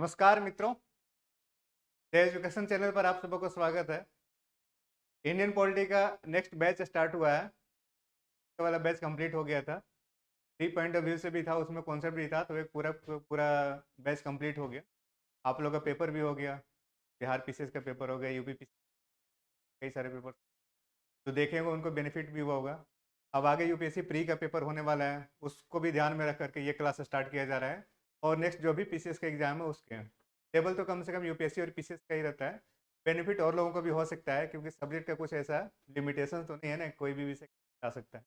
नमस्कार मित्रों, the education channel पर आप सबको स्वागत है। इंडियन पॉलिटी का नेक्स्ट बैच स्टार्ट हुआ है। ये वाला बैच कंप्लीट हो गया था। 3 पॉइंट ऑफ व्यू से भी था, उसमें कॉन्सेप्ट भी था, तो एक पूरा पूरा बैच कंप्लीट हो गया। आप लोगों का पेपर भी हो गया, बिहार पीसीएस का पेपर हो गया, यूपी पीसीएस, कई सारे पेपर जो देखेंगे उनको बेनिफिट भी हुआ होगा। अब आगे यूपीएससी प्री का पेपर होने वाला है, उसको भी ध्यान में रख करके ये क्लास स्टार्ट किया जा रहा है। और नेक्स्ट जो भी पीसीएस का एग्जाम है उसके टेबल तो कम से कम यूपीएससी और पीसीएस का ही रहता है। बेनिफिट और लोगों को भी हो सकता है, क्योंकि सब्जेक्ट का कुछ ऐसा लिमिटेशन तो नहीं है ना, कोई भी विषय जा सकता है।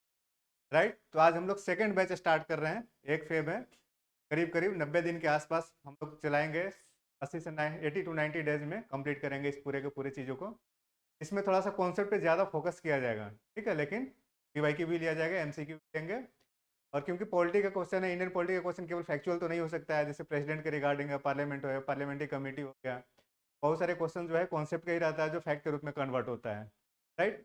राइट, तो आज हम लोग सेकेंड बैच स्टार्ट कर रहे हैं। एक फेब है, करीब करीब 90 दिन के आसपास हम लोग चलाएंगे। 80 से 90 टू 90 डेज में कंप्लीट करेंगे इस पूरे के पूरे चीज़ों को। इसमें थोड़ा सा कॉन्सेप्ट पे ज़्यादा फोकस किया जाएगा, ठीक है, लेकिन पीवाईक्यू भी लिया जाएगा, एमसीक्यू भी लेंगे। और क्योंकि पॉलिटी का क्वेश्चन है, इंडियन पॉलिटी का क्वेश्चन केवल फैक्चुअल तो नहीं हो सकता है, जैसे प्रेसिडेंट के रिगार्डिंग है, पार्लियामेंट हो, पार्लियामेंट्री कमेटी हो गया। बहुत सारे क्वेश्चन जो है कॉन्सेप्ट का ही रहता है, जो फैक्ट के रूप में कन्वर्ट होता है। राइट,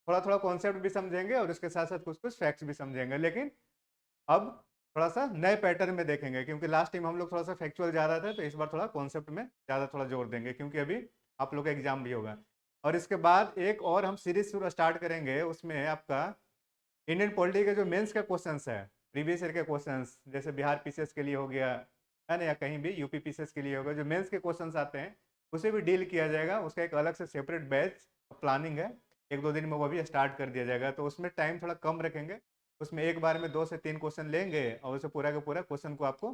थोड़ा थोड़ा कॉन्सेप्ट भी समझेंगे और उसके साथ साथ कुछ कुछ फैक्ट्स भी समझेंगे, लेकिन अब थोड़ा सा नए पैटर्न में देखेंगे, क्योंकि लास्ट टाइम हम लोग थोड़ा सा फैक्चुअल ज़्यादा थे, तो इस बार थोड़ा कॉन्सेप्ट में ज़्यादा थोड़ा जोर देंगे, क्योंकि अभी आप लोग का एग्जाम भी होगा। और इसके बाद एक और हम सीरीज शुरू स्टार्ट करेंगे, उसमें आपका इंडियन पॉलिटी के जो मेंस का क्वेश्चंस है, प्रीवियस ईयर के क्वेश्चंस, जैसे बिहार पीसीएस के लिए हो गया है ना, या कहीं भी यूपी पीसीएस के लिए होगा, जो मेंस के क्वेश्चंस आते हैं उसे भी डील किया जाएगा। उसका एक अलग से सेपरेट बैच प्लानिंग है, 1-2 दिन में वो भी स्टार्ट कर दिया जाएगा। तो उसमें टाइम थोड़ा कम रखेंगे, उसमें एक बार में 2 से 3 क्वेश्चन लेंगे और उसे पूरा का पूरा क्वेश्चन को आपको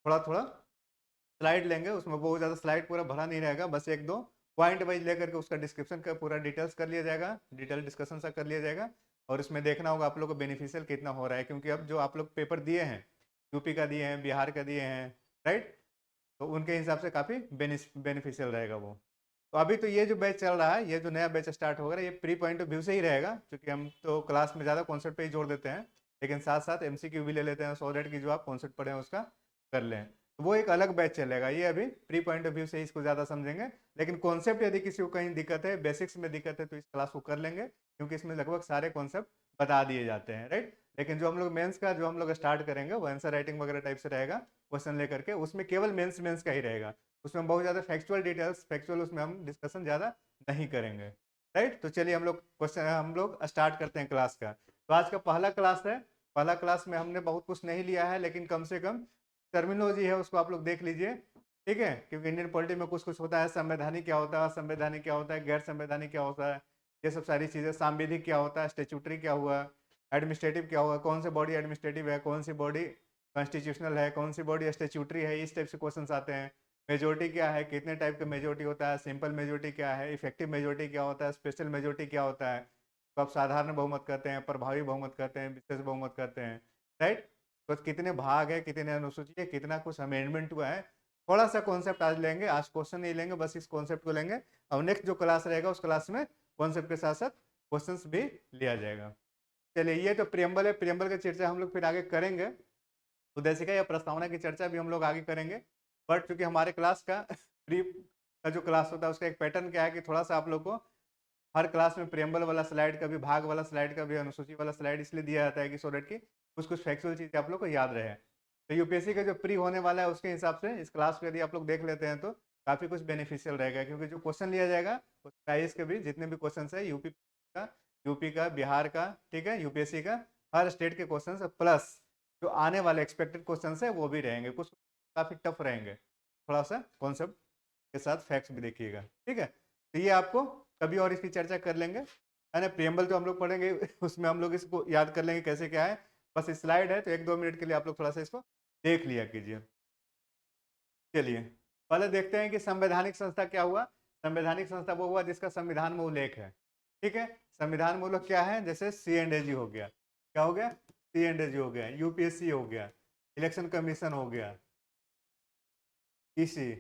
थोड़ा थोड़ा स्लाइड लेंगे। उसमें बहुत ज़्यादा स्लाइड पूरा भरा नहीं रहेगा, बस 1-2 पॉइंट वाइज लेकर के उसका डिस्क्रिप्शन का पूरा डिटेल्स कर लिया जाएगा, डिटेल डिस्कशन सा कर लिया जाएगा। और इसमें देखना होगा आप लोग को बेनिफिशियल कितना हो रहा है, क्योंकि अब जो आप लोग पेपर दिए हैं, यूपी का दिए हैं, बिहार का दिए हैं, राइट, तो उनके हिसाब से काफ़ी बेनिफिशियल रहेगा वो। तो अभी तो ये जो बैच चल रहा है, ये जो नया बैच स्टार्ट होगा, ये प्री पॉइंट ऑफ व्यू से ही रहेगा, क्योंकि हम तो क्लास में ज़्यादा कॉन्सेप्ट पे ही जोड़ देते हैं, लेकिन साथ साथ एमसीक्यू भी ले लेते हैं, सो दैट कि जो आप कॉन्सेप्ट पढ़े हैं उसका कर लें। तो वो एक अलग बैच चलेगा, ये अभी प्री पॉइंट ऑफ व्यू से ही इसको ज़्यादा समझेंगे। लेकिन कॉन्सेप्ट यदि किसी को कहीं दिक्कत है, बेसिक्स में दिक्कत है, तो इस क्लास को कर लेंगे, क्योंकि इसमें लगभग सारे कॉन्सेप्ट बता दिए जाते हैं। राइट, लेकिन जो हम लोग मेंस का जो हम लोग स्टार्ट करेंगे वो आंसर राइटिंग वगैरह टाइप से रहेगा, क्वेश्चन लेकर के, उसमें केवल मेंस मेंस का ही रहेगा। उसमें बहुत ज़्यादा फैक्चुअल डिटेल्स, फैक्चुअल उसमें हम डिस्कशन ज़्यादा नहीं करेंगे। राइट, तो चलिए हम लोग स्टार्ट करते हैं क्लास का। तो आज का पहला क्लास है। पहला क्लास में हमने बहुत कुछ नहीं लिया है, लेकिन कम से कम टर्मिनोलॉजी है उसको आप लोग देख लीजिए, ठीक है, क्योंकि इंडियन पॉलिटी में कुछ कुछ होता है, संवैधानिक क्या होता है, असंवैधानिक क्या होता है, गैर संवैधानिक क्या होता है, ये सब सारी चीज़ें, सांविधिक क्या होता है, स्टेचुटरी क्या हुआ, एडमिनिस्ट्रेटिव क्या हुआ, कौन सी बॉडी एडमिनिस्ट्रेटिव है, कौन सी बॉडी कॉन्स्टिट्यूशनल है, कौन सी बॉडी स्टेचुटरी है, इस टाइप से क्वेश्चन आते हैं। मेजोरिटी क्या है, कितने टाइप का मेजोरिटी होता है, सिंपल मेजोरिटी क्या है, इफेक्टिव मेजोरिटी क्या होता है, स्पेशल मेजोरिटी क्या होता है, तो आप साधारण बहुमत कहते हैं, प्रभावी बहुमत कहते हैं, विशेष बहुमत कहते हैं। राइट, तो कितने भाग है, कितने अनुसूची है, कितना कुछ अमेंडमेंट हुआ है, थोड़ा सा कॉन्सेप्ट आज लेंगे। आज क्वेश्चन नहीं लेंगे, बस इस कॉन्सेप्ट को लेंगे। और नेक्स्ट जो क्लास रहेगा उस क्लास में कॉन्सेप्ट के साथ साथ क्वेश्चंस भी लिया जाएगा। चलिए, ये तो प्रियम्बल है, प्रियम्बल की चर्चा हम लोग फिर आगे करेंगे। उद्देशिका या प्रस्तावना की चर्चा भी हम लोग आगे करेंगे। बट चूंकि हमारे क्लास का प्री का जो क्लास होता है उसका एक पैटर्न क्या है कि थोड़ा सा आप लोग को हर क्लास में प्रियम्बल वाला स्लाइड का भी, भाग वाला स्लाइड का भी, अनुसूची वाला स्लाइड इसलिए दिया जाता है कि सो डेट की कुछ कुछ फैक्चुअल चीज़ आप लोग को याद रहे। तो यूपीएससी का जो प्री होने वाला है उसके हिसाब से इस क्लास को यदि आप लोग देख लेते हैं तो काफ़ी कुछ बेनिफिशियल रहेगा, क्योंकि जो क्वेश्चन लिया जाएगा उस प्राइस के भी जितने भी क्वेश्चन है, का, यूपी का, बिहार का, ठीक है, यूपीएससी का, हर स्टेट के क्वेश्चन प्लस जो आने वाले एक्सपेक्टेड क्वेश्चन है वो भी रहेंगे, कुछ काफ़ी टफ रहेंगे। थोड़ा सा कॉन्सेप्ट के साथ फैक्ट्स भी देखिएगा, ठीक है। तो ये आपको कभी और इसकी चर्चा कर लेंगे, है ना। प्रियम्बल जो हम लोग पढ़ेंगे उसमें हम लोग इसको याद कर लेंगे कैसे क्या है। बस स्लाइड है तो 1-2 मिनट के लिए आप लोग थोड़ा सा इसको देख लिया कीजिए। चलिए, पहले देखते हैं कि संवैधानिक संस्था क्या हुआ। संवैधानिक संस्था वो हुआ जिसका संविधान में उल्लेख है, ठीक है। संविधान में उल्लेख क्या है, जैसे CNDG हो गया, क्या हो गया, CNDG हो गया, यूपीएससी हो गया, इलेक्शन कमीशन हो गया, ईसी,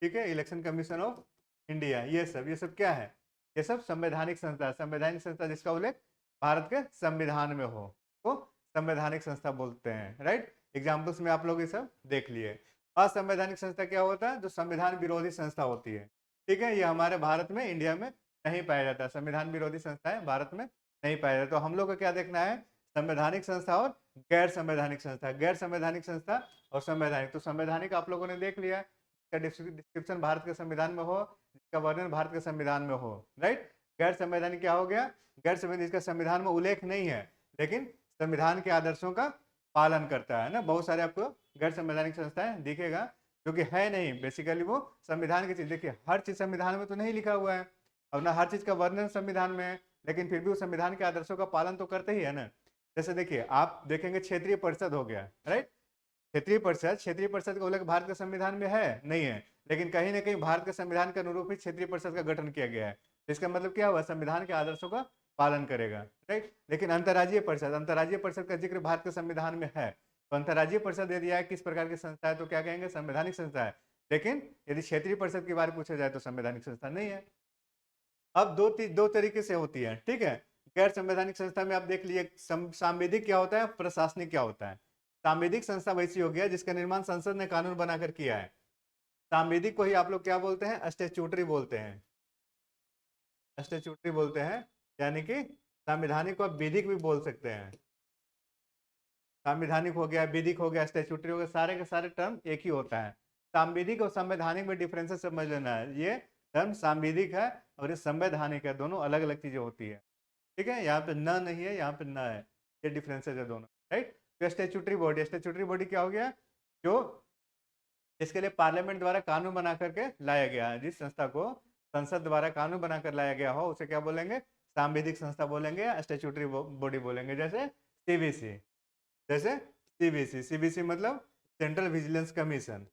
ठीक है, इलेक्शन कमीशन ऑफ इंडिया, ये सब क्या है, ये सब संवैधानिक संस्था। संवैधानिक संस्था जिसका उल्लेख भारत के संविधान में हो तो संवैधानिक संस्था बोलते हैं। राइट, एग्जाम्पल्स में आप लोग ये सब देख लिए। असंवैधानिक संस्था क्या होता है, जो संविधान विरोधी संस्था होती है, ठीक है, ये हमारे भारत में, इंडिया में नहीं पाया जाता। संविधान विरोधी संस्थाएं भारत में नहीं पाया जाता। तो हम लोग को क्या देखना है, संवैधानिक संस्था और गैर संवैधानिक संस्था। गैर संवैधानिक संस्था और संवैधानिक, तो संवैधानिक आप लोगों ने देख लिया, जिसका डिस्क्रिप्शन भारत के संविधान में हो, जिसका वर्णन भारत के संविधान में हो, राइट। गैर संवैधानिक क्या हो गया? गैर संवैधानिक जिसका संविधान में उल्लेख नहीं है लेकिन संविधान के आदर्शों का पालन करता है ना। बहुत सारे आपको गैर संवैधानिक संस्थाएं दिखेगा जो कि है नहीं, बेसिकली वो संविधान की चीज। देखिए हर चीज संविधान में तो नहीं लिखा हुआ है और ना हर चीज का वर्णन संविधान में है, लेकिन फिर भी वो संविधान के आदर्शों का पालन तो करते ही है ना। जैसे देखिए आप देखेंगे क्षेत्रीय परिषद हो गया, राइट। क्षेत्रीय परिषद का उल्लेख भारत के संविधान में है नहीं है, लेकिन कहीं ना कहीं भारत के संविधान के अनुरूप ही क्षेत्रीय परिषद का गठन किया गया है। इसका मतलब क्या हुआ? संविधान के आदर्शों का पालन करेगा, राइट। लेकिन अंतर्राज्यीय परिषद का जिक्र भारत के संविधान में है, तो अंतर्राज्यीय परिषद यदि आए किस प्रकार की संस्था है तो क्या कहेंगे? संवैधानिक संस्था है। लेकिन यदि क्षेत्रीय परिषद के बारे में पूछा जाए तो संवैधानिक संस्था नहीं है। अब दो तरीके से होती है, ठीक है। गैर संवैधानिक संस्था में आप देख लीजिए, सांविधिक क्या होता है, प्रशासनिक क्या होता है। सांविधिक संस्था वैसी हो गया जिसका निर्माण संसद ने कानून बनाकर किया है। सांविधिक को ही आप लोग क्या बोलते हैं? स्टैट्यूटरी बोलते हैं, स्टैट्यूटरी बोलते हैं। यानी कि संवैधानिक को आप विधिक भी बोल सकते हैं। संवैधानिक हो गया, विधिक हो गया, स्टैट्यूटरी हो गया, सारे के सारे टर्म एक ही होता है। सांविधिक और संवैधानिक में डिफरेंसेस समझ लेना है। ये टर्म सांविधिक है और ये संवैधानिक है, दोनों अलग अलग चीजें होती है, ठीक है। यहाँ पे न नहीं है, यहाँ पे न है, ये डिफरेंसेस है दोनों, राइट। तो स्टैट्यूटरी बॉडी क्या हो गया? जो इसके लिए पार्लियामेंट द्वारा कानून बना करके लाया गया है। जिस संस्था को संसद द्वारा कानून बनाकर लाया गया हो उसे क्या बोलेंगे? सांविधिक संस्था बोलेंगे या स्टैट्यूटरी बॉडी बोलेंगे। जैसे सीबीसी, सीबीसी मतलब central vigilance commission,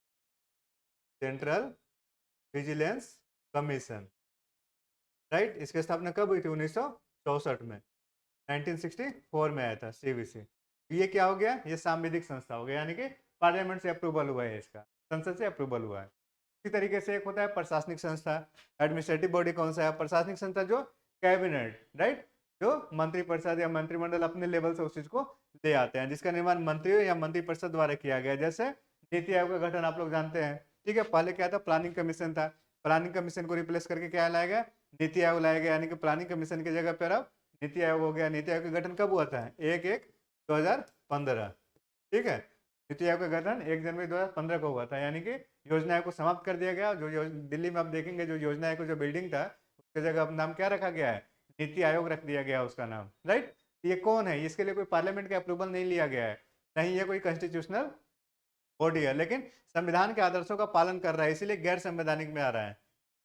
central vigilance commission, right. इसकी स्थापना कब हुई थी? 1964 में, 1964 में आया था सीबीसी। ये क्या हो गया? ये सांविधिक संस्था हो गया, यानी कि पार्लियामेंट से अप्रूवल हुआ है, इसका संसद से अप्रूवल हुआ है। इसी तरीके से एक होता है प्रशासनिक संस्था। एडमिनिस्ट्रेटिव बॉडी कौन सा है? प्रशासनिक संस्था जो कैबिनेट, राइट, जो मंत्रिपरिषद या मंत्रिमंडल अपने लेवल से उस चीज को ले आते हैं, जिसका निर्माण मंत्रियों या मंत्रिपरिषद द्वारा किया गया। जैसे नीति आयोग का गठन आप लोग जानते हैं, ठीक है। पहले क्या था? प्लानिंग कमीशन था। प्लानिंग कमीशन को रिप्लेस करके क्या लाया गया? नीति आयोग लाया गया, यानी कि प्लानिंग कमीशन की जगह पर अब नीति आयोग हो गया। नीति आयोग का गठन कब हुआ था? 1/1/2015, ठीक है। नीति आयोग का गठन 1 जनवरी 2015 को हुआ था, यानी कि योजना आयोग को समाप्त कर दिया गया। जो दिल्ली में आप देखेंगे जो योजना आयोग जो बिल्डिंग था उसकी जगह अब नाम क्या रखा गया है? नीति आयोग रख दिया गया उसका नाम, राइट। ये कौन है? इसके लिए कोई पार्लियामेंट का अप्रूवल नहीं लिया गया है, नहीं ये कोई कॉन्स्टिट्यूशनल बॉडी है, लेकिन संविधान के आदर्शों का पालन कर रहा है, इसीलिए गैर संवैधानिक में आ रहा है,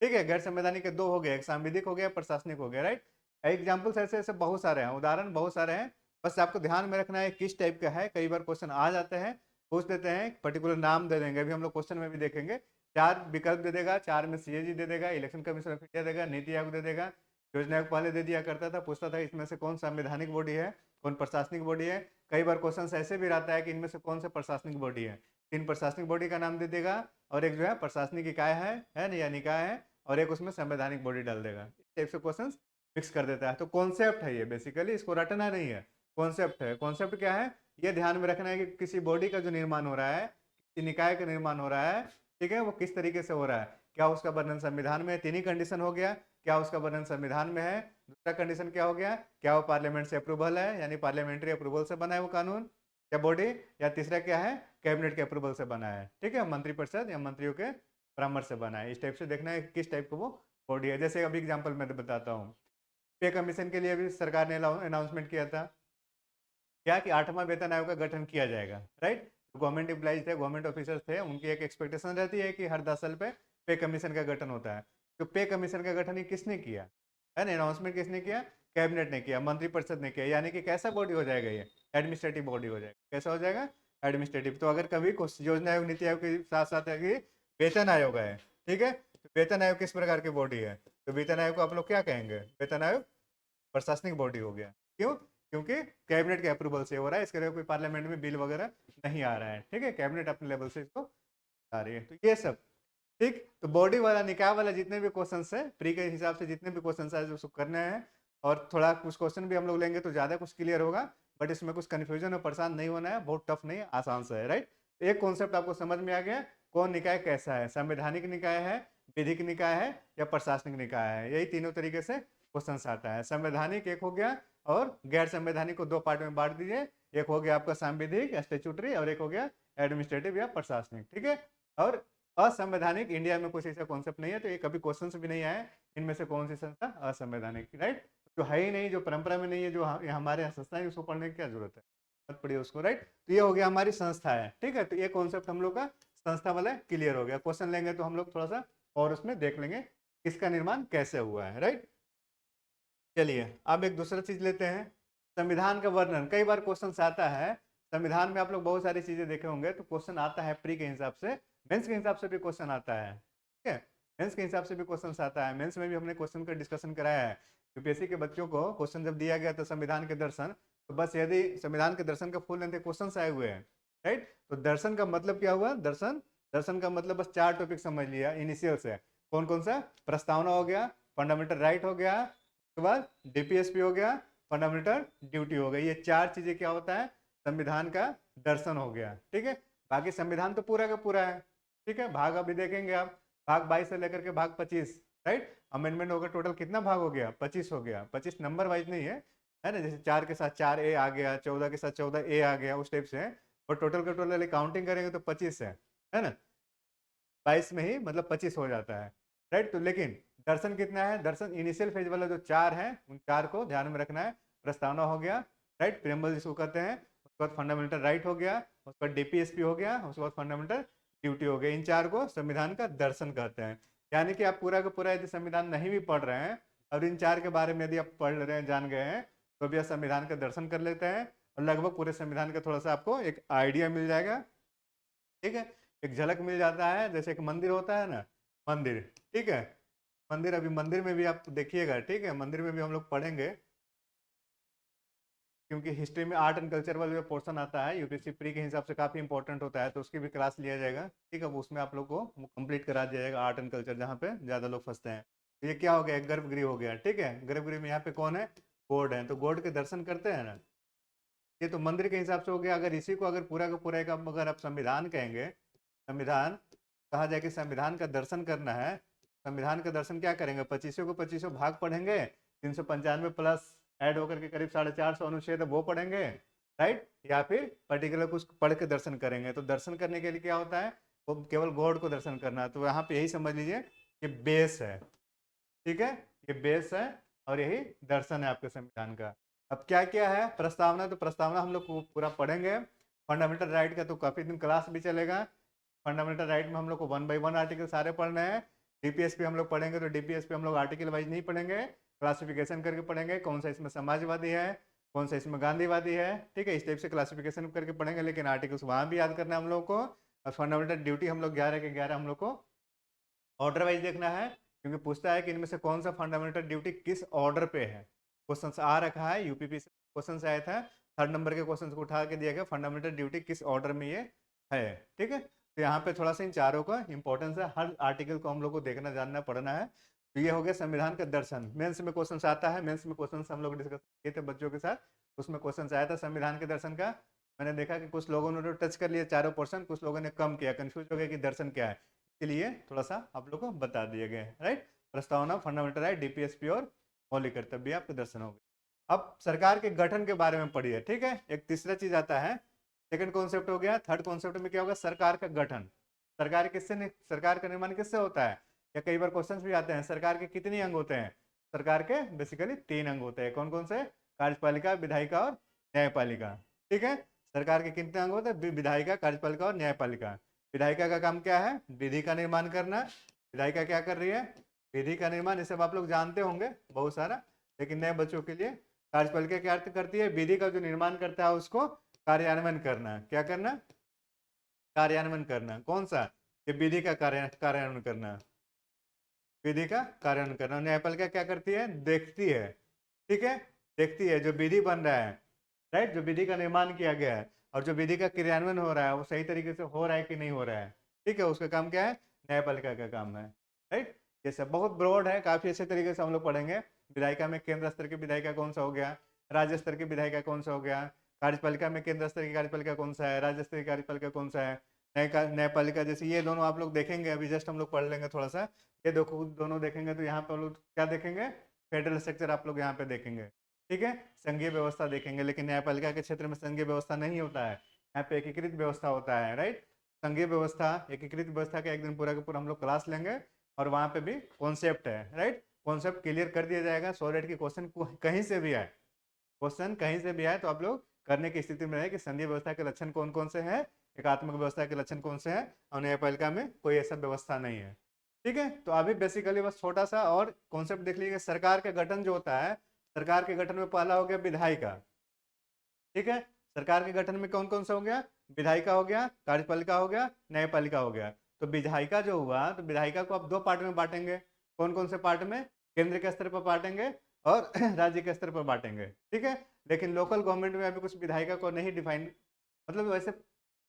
ठीक है। गैर संवैधानिक के दो हो गए, एक सांविधिक हो गया, प्रशासनिक हो गया, राइट। एग्जाम्पल्स ऐसे ऐसे बहुत सारे हैं, उदाहरण बहुत सारे हैं, बस आपको ध्यान में रखना है किस टाइप का है। कई बार क्वेश्चन आ जाते हैं, पूछ देते हैं, पर्टिकुलर नाम दे देंगे। अभी हम लोग क्वेश्चन में भी देखेंगे, 4 विकल्प दे देगा, 4 में सीएजी दे देगा, इलेक्शन कमीशन ऑफ इंडिया देगा, नीति आयोग दे देगा, योजना आयोग पहले दे दिया करता था, पूछता था इसमें से कौन संवैधानिक बॉडी है, कौन प्रशासनिक बॉडी है। कई बार क्वेश्चन ऐसे भी रहता है कि इनमें से कौन से प्रशासनिक बॉडी है, 3 प्रशासनिक बॉडी का नाम दे देगा और एक जो है प्रशासनिक इकाई है ना, या निकाय है, और एक उसमें संवैधानिक बॉडी डाल देगा। इस टाइप से क्वेश्चन फिक्स कर देता है। तो कॉन्सेप्ट है ये, बेसिकली इसको रटना नहीं है, कॉन्सेप्ट है। कॉन्सेप्ट क्या है? ये ध्यान में रखना है कि किसी बॉडी का जो निर्माण हो रहा है, किसी निकाय का निर्माण हो रहा है, ठीक है, वो किस तरीके से हो रहा है। क्या उसका वर्णन संविधान में है? 3 ही कंडीशन हो गया, क्या उसका वर्णन संविधान में है, दूसरा कंडीशन क्या हो गया, क्या वो पार्लियामेंट से अप्रूवल है, यानी पार्लियामेंट्री अप्रूवल से बना है वो कानून या बॉडी, या तीसरा क्या है, कैबिनेट के अप्रूवल से बना है, ठीक है, मंत्रिपरिषद या मंत्रियों के परामर्श से बना है। इस टाइप से देखना है किस टाइप का वो बॉडी है। जैसे अभी एग्जाम्पल मैं बताता हूँ, पे कमीशन के लिए भी सरकार ने अनाउंसमेंट किया था क्या कि 8वां वेतन आयोग का गठन किया जाएगा, राइट। गवर्नमेंट एम्प्लॉइज थे, गवर्नमेंट ऑफिसर्स थे, उनकी एक एक्सपेक्टेशन रहती है कि हर 10 साल पे कमीशन का गठन होता है। तो पे कमीशन का गठन ये किसने किया है ना? अनाउंसमेंट किसने किया? कैबिनेट ने किया, मंत्रिपरिषद ने किया, यानी कि कैसा बॉडी हो जाएगा ये? एडमिनिस्ट्रेटिव बॉडी हो जाएगा। कैसा हो जाएगा? एडमिनिस्ट्रेटिव। तो अगर कभी योजना आयोग, नीति आयोग के साथ साथ वेतन आयोग है, ठीक है, तो वेतन आयोग किस प्रकार की बॉडी है? तो वेतन आयोग को आप लोग क्या कहेंगे? वेतन आयोग प्रशासनिक बॉडी हो गया। क्यों? क्योंकि कैबिनेट के अप्रूवल से हो रहा है, इसके लिए कोई पार्लियामेंट में बिल वगैरह नहीं आ रहा है, ठीक है, कैबिनेट अपने लेवल से इसको आ रही है। तो ये सब ठीक। तो बॉडी वाला, निकाय वाला जितने भी क्वेश्चन है प्री के हिसाब से, जितने भी क्वेश्चन है उसको करने हैं, और थोड़ा कुछ क्वेश्चन भी हम लोग लेंगे तो ज़्यादा कुछ क्लियर होगा, बट इसमें कुछ कन्फ्यूजन और परेशान नहीं होना है, बहुत टफ नहीं है, आसान से है, राइट। एक कॉन्सेप्ट आपको समझ में आ गया, कौन निकाय कैसा है, संवैधानिक निकाय है, विधिक निकाय है या प्रशासनिक निकाय है। यही तीनों तरीके से क्वेश्चन आता है। संवैधानिक एक हो गया और गैर संवैधानिक को 2 पार्ट में बांट दीजिए, एक हो गया आपका सांविधिक स्टैट्यूटरी और एक हो गया एडमिनिस्ट्रेटिव या प्रशासनिक, ठीक है। और असंवैधानिक, इंडिया में कुछ ऐसा कॉन्सेप्ट नहीं है, तो ये कभी क्वेश्चन भी नहीं आए इनमें से कौन सी संस्था असंवैधानिक, राइट। जो है ही नहीं, जो परंपरा में नहीं है, जो हमारे यहाँ संस्था है, उसको पढ़ने की क्या जरूरत है, मत पढ़िए उसको, राइट। तो ये हो गया हमारी संस्था है, ठीक है। तो ये कॉन्सेप्ट हम लोग का संस्था वाला क्लियर हो गया। क्वेश्चन लेंगे तो हम लोग थोड़ा सा और उसमें देख लेंगे इसका निर्माण कैसे हुआ है, राइट। चलिए अब एक दूसरा चीज लेते हैं, संविधान का वर्णन। कई बार क्वेश्चन आता है संविधान में, आप लोग बहुत सारी चीजें देखे होंगे, तो क्वेश्चन आता है प्री के हिसाब से, मेंस के हिसाब से भी क्वेश्चन आता है, ठीक है। मेंस के हिसाब से भी क्वेश्चन आता है, मेंस में भी हमने क्वेश्चन का डिस्कशन कराया है। यूपीएससी के बच्चों को क्वेश्चन जब दिया गया था संविधान के दर्शन, तो बस यदि संविधान के दर्शन का फुल लेंथ क्वेश्चन आए हुए हैं, राइट। तो दर्शन का मतलब क्या हुआ, दर्शन, दर्शन का मतलब बस 4 टॉपिक समझ लिया इनिशियल से। कौन कौन सा, प्रस्तावना हो गया, फंडामेंटल राइट हो गया, उसके बाद डीपीएसपी हो गया, फंडामेंटल ड्यूटी हो गई। ये 4 चीजें क्या होता है, संविधान का दर्शन हो गया, ठीक है। बाकी संविधान तो पूरा का पूरा है, ठीक है। भाग अभी देखेंगे आप, भाग 22 से लेकर के भाग 25, राइट। अमेंडमेंट होगा, टोटल कितना भाग हो गया, 25 हो गया। 25 नंबर वाइज नहीं है ना, जैसे 4 के साथ 4A आ गया, 14 के साथ 14A आ गया, उस टाइप से है। और टोटल का टोटल काउंटिंग करेंगे तो 25 है ना। 22 में ही मतलब 25 हो जाता है, राइट। तो लेकिन दर्शन कितना है, दर्शन इनिशियल फेज वाला जो 4 है, उन 4 को ध्यान में रखना है। प्रस्तावना हो गया, राइट, प्रेम्बल जिसको कहते हैं, उसके बाद फंडामेंटल राइट हो गया, उसके बाद डीपीएसपी हो गया, उसके बाद फंडामेंटल ड्यूटी हो गई। इन 4 को संविधान का दर्शन कहते हैं। यानी कि आप पूरा का पूरा यदि संविधान नहीं भी पढ़ रहे हैं और इन 4 के बारे में यदि आप पढ़ रहे हैं, जान गए हैं, तो भी आप संविधान का दर्शन कर लेते हैं और लगभग पूरे संविधान का थोड़ा सा आपको एक आइडिया मिल जाएगा, ठीक है। एक झलक मिल जाता है, जैसे एक मंदिर होता है ना, मंदिर, ठीक है। मंदिर, अभी मंदिर में भी आप देखिएगा, ठीक है, मंदिर में भी हम लोग पढ़ेंगे, क्योंकि हिस्ट्री में आर्ट एंड कल्चर वाला जो पोर्शन आता है यूपीएससी प्री के हिसाब से काफी इंपॉर्टेंट होता है, तो उसकी भी क्लास लिया जाएगा, ठीक है। उसमें आप लोग को कंप्लीट करा दिया जाएगा आर्ट एंड कल्चर, जहाँ पे ज्यादा लोग फंसते हैं। तो ये क्या हो गया, एक गर्भगृह हो गया, ठीक है। गर्भगृह में यहाँ पे कौन है, गॉड है, तो गॉड के दर्शन करते हैं ना। ये तो मंदिर के हिसाब से हो गया। अगर इसी को अगर पूरा का पूरा एक अगर आप संविधान कहेंगे, संविधान कहा जाए कि संविधान का दर्शन करना है, संविधान का दर्शन क्या करेंगे, 25 को 25 भाग पढ़ेंगे, 395 प्लस ऐड होकर के करीब 450 अनुच्छेद वो पढ़ेंगे, राइट। या फिर पर्टिकुलर कुछ पढ़ के दर्शन करेंगे। तो दर्शन करने के लिए क्या होता है, वो केवल गॉड को दर्शन करना है। तो यहाँ पे यही समझ लीजिए कि बेस है, ठीक है, ये बेस है और यही दर्शन है आपके संविधान का। अब क्या क्या है, प्रस्तावना, तो प्रस्तावना हम लोग को पूरा पढ़ेंगे। फंडामेंटल राइट का तो काफी दिन क्लास भी चलेगा। फंडामेंटल राइट में हम लोग को 1 बाई 1 आर्टिकल सारे पढ़ने हैं। डीपीएस पे हम लोग पढ़ेंगे, तो डीपीएस पे हम लोग आर्टिकल वाइज नहीं पढ़ेंगे, क्लासिफिकेशन करके पढ़ेंगे, कौन सा इसमें समाजवादी है, कौन सा इसमें गांधीवादी है, ठीक है। इस टाइप से क्लासिफिकेशन करके पढ़ेंगे, लेकिन आर्टिकल्स वहाँ भी याद करना है हम लोग को। और फंडामेंटल ड्यूटी हम लोग 11 के 11 हम लोग को ऑर्डर वाइज देखना है, क्योंकि पूछता है कि इनमें से कौन सा फंडामेंटल ड्यूटी किस ऑर्डर पे है। क्वेश्चन आ रखा है, यूपीपी से क्वेश्चन आया था, 3rd नंबर के क्वेश्चन को उठा के दिया गया, फंडामेंटल ड्यूटी किस ऑर्डर में ये है, ठीक है। तो यहाँ पे थोड़ा सा इन चारों का इंपॉर्टेंस है, हर आर्टिकल को हम लोग को देखना, जानना, पढ़ना है। तो ये हो गया संविधान का दर्शन। मेंस में क्वेश्चन आता है, मेंस में क्वेश्चन हम लोग डिस्कस किए थे बच्चों के साथ, उसमें क्वेश्चन आया था संविधान के दर्शन का। मैंने देखा कि कुछ लोगों ने तो टच कर लिया चारों पोर्शन, कुछ लोगों ने कम किया, कंफ्यूज हो गया कि दर्शन क्या है, के लिए थोड़ा सा आप लोग को बता दिए गए, राइट। प्रस्तावना, फंडामेंटल राइट, डीपीएसपी और मौलिक कर्तव्य आपके दर्शन हो गए। अब सरकार के गठन के बारे में पढ़िए, ठीक है। एक तीसरा चीज आता है, सेकंड कॉन्सेप्ट हो गया। थर्ड कॉन्सेप्ट में क्या होगा, सरकार का गठन। सरकार किससे, सरकार का निर्माण किससे होता है, या कई बार क्वेश्चन भी आते हैं, सरकार के कितने अंग होते हैं। सरकार के बेसिकली 3 अंग होते हैं। कौन कौन से, कार्यपालिका, विधायिका और न्यायपालिका, ठीक है। सरकार के कितने अंग होते हैं, विधायिका, कार्यपालिका और न्यायपालिका। विधायिका का काम क्या है, विधि का निर्माण करना। विधायिका क्या कर रही है, विधि का निर्माण, ये सब आप लोग जानते होंगे बहुत सारा, लेकिन नए बच्चों के लिए। कार्यपालिका क्या करती है, विधि का जो निर्माण करता है उसको कार्यान्वयन करना। क्या करना, कार्यान्वयन करना। कौन सा, ये विधि का कार्यान्वयन करना, विधि का कार्यान्वयन करना। न्यायपालिका क्या करती है, देखती है, ठीक है, देखती है जो विधि बन रहा है, राइट, जो विधि का निर्माण किया गया है और जो विधि का क्रियान्वयन हो रहा है वो सही तरीके से हो रहा है कि नहीं हो रहा है, ठीक है, उसका काम क्या है, न्यायपालिका का काम है, राइट। ये सब बहुत ब्रॉड है, काफी अच्छे तरीके से हम लोग पढ़ेंगे। विधायिका में केंद्र स्तर की विधायिका कौन सा हो गया, राज्य स्तर की विधायिका कौन सा हो गया, कार्यपालिका में केंद्र स्तर की कार्यपालिका कौन सा है, राज्य स्तर की कार्यपालिका कौन सा है, न्यायपालिका, जैसे ये दोनों आप लोग देखेंगे, अभी जस्ट हम लोग पढ़ लेंगे थोड़ा सा। ये देखो दोनों देखेंगे तो यहाँ पे हम लोग क्या देखेंगे, फेडरल स्ट्रक्चर आप लोग यहाँ पे देखेंगे, ठीक है, संघीय व्यवस्था देखेंगे। लेकिन न्यायपालिका के क्षेत्र में संघीय व्यवस्था नहीं होता है, यहाँ पे एकीकृत व्यवस्था होता है, राइट। संघीय व्यवस्था, एकीकृत व्यवस्था का एक दिन पूरा का पूरा हम लोग क्लास लेंगे और वहाँ पे भी कॉन्सेप्ट है, राइट, कॉन्सेप्ट क्लियर कर दिया जाएगा सो दैट की क्वेश्चन कहीं से भी आए, क्वेश्चन कहीं से भी आए तो आप लोग करने की स्थिति में रहे कि संघीय व्यवस्था के लक्षण कौन कौन से हैं, एकात्मक व्यवस्था के लक्षण कौन से हैं, और न्यायपालिका में कोई ऐसा व्यवस्था नहीं है। ठीक है, तो अभी बेसिकली बस छोटा सा और कॉन्सेप्ट देख लीजिए। सरकार का गठन जो होता है, सरकार के गठन में पहला हो गया विधायिका। ठीक है, सरकार के गठन में कौन कौन सा हो गया, विधायिका हो गया, कार्यपालिका हो गया, न्यायपालिका हो गया। तो विधायिका जो हुआ, तो विधायिका को आप दो पार्ट में बांटेंगे। कौन कौन से पार्ट में, केंद्र के स्तर पर बांटेंगे और राज्य के स्तर पर बांटेंगे। ठीक है, लेकिन लोकल गवर्नमेंट में अभी कुछ विधायिका को नहीं डिफाइन, मतलब वैसे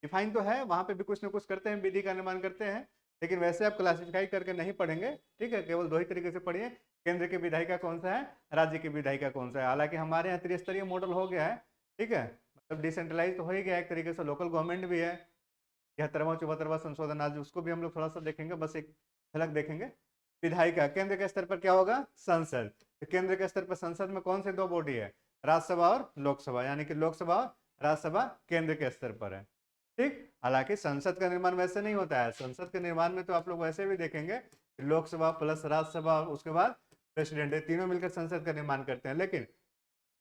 डिफाइन तो है, वहां पे भी कुछ ना कुछ करते हैं, विधि का निर्माण करते हैं, लेकिन वैसे आप क्लासिफाई करके नहीं पढ़ेंगे। ठीक है, केवल दो ही तरीके से पढ़िए, केंद्र की विधायिका कौन सा है, राज्य की विधायिका कौन सा है। हालांकि हमारे यहाँ त्रिस्तरीय मॉडल हो गया है, ठीक है, मतलब डिसेंट्रलाइज तो हो ही गया एक तरीके से, लोकल गवर्नमेंट भी है। 73वां 74वां संशोधन आज उसको भी हम लोग थोड़ा सा देखेंगे, बस एक झलक देखेंगे। विधायिका केंद्र के स्तर पर क्या होगा, संसद। तो केंद्र के स्तर पर संसद में कौन से दो बॉडी है, राज्यसभा और लोकसभा, यानी कि लोकसभा और राज्यसभा केंद्र के स्तर पर है। ठीक, हालांकि संसद का निर्माण वैसे नहीं होता है, संसद के निर्माण में तो आप लोग वैसे भी देखेंगे लोकसभा प्लस राज्यसभा, उसके बाद प्रेसिडेंट, तीनों मिलकर संसद का निर्माण करते हैं। लेकिन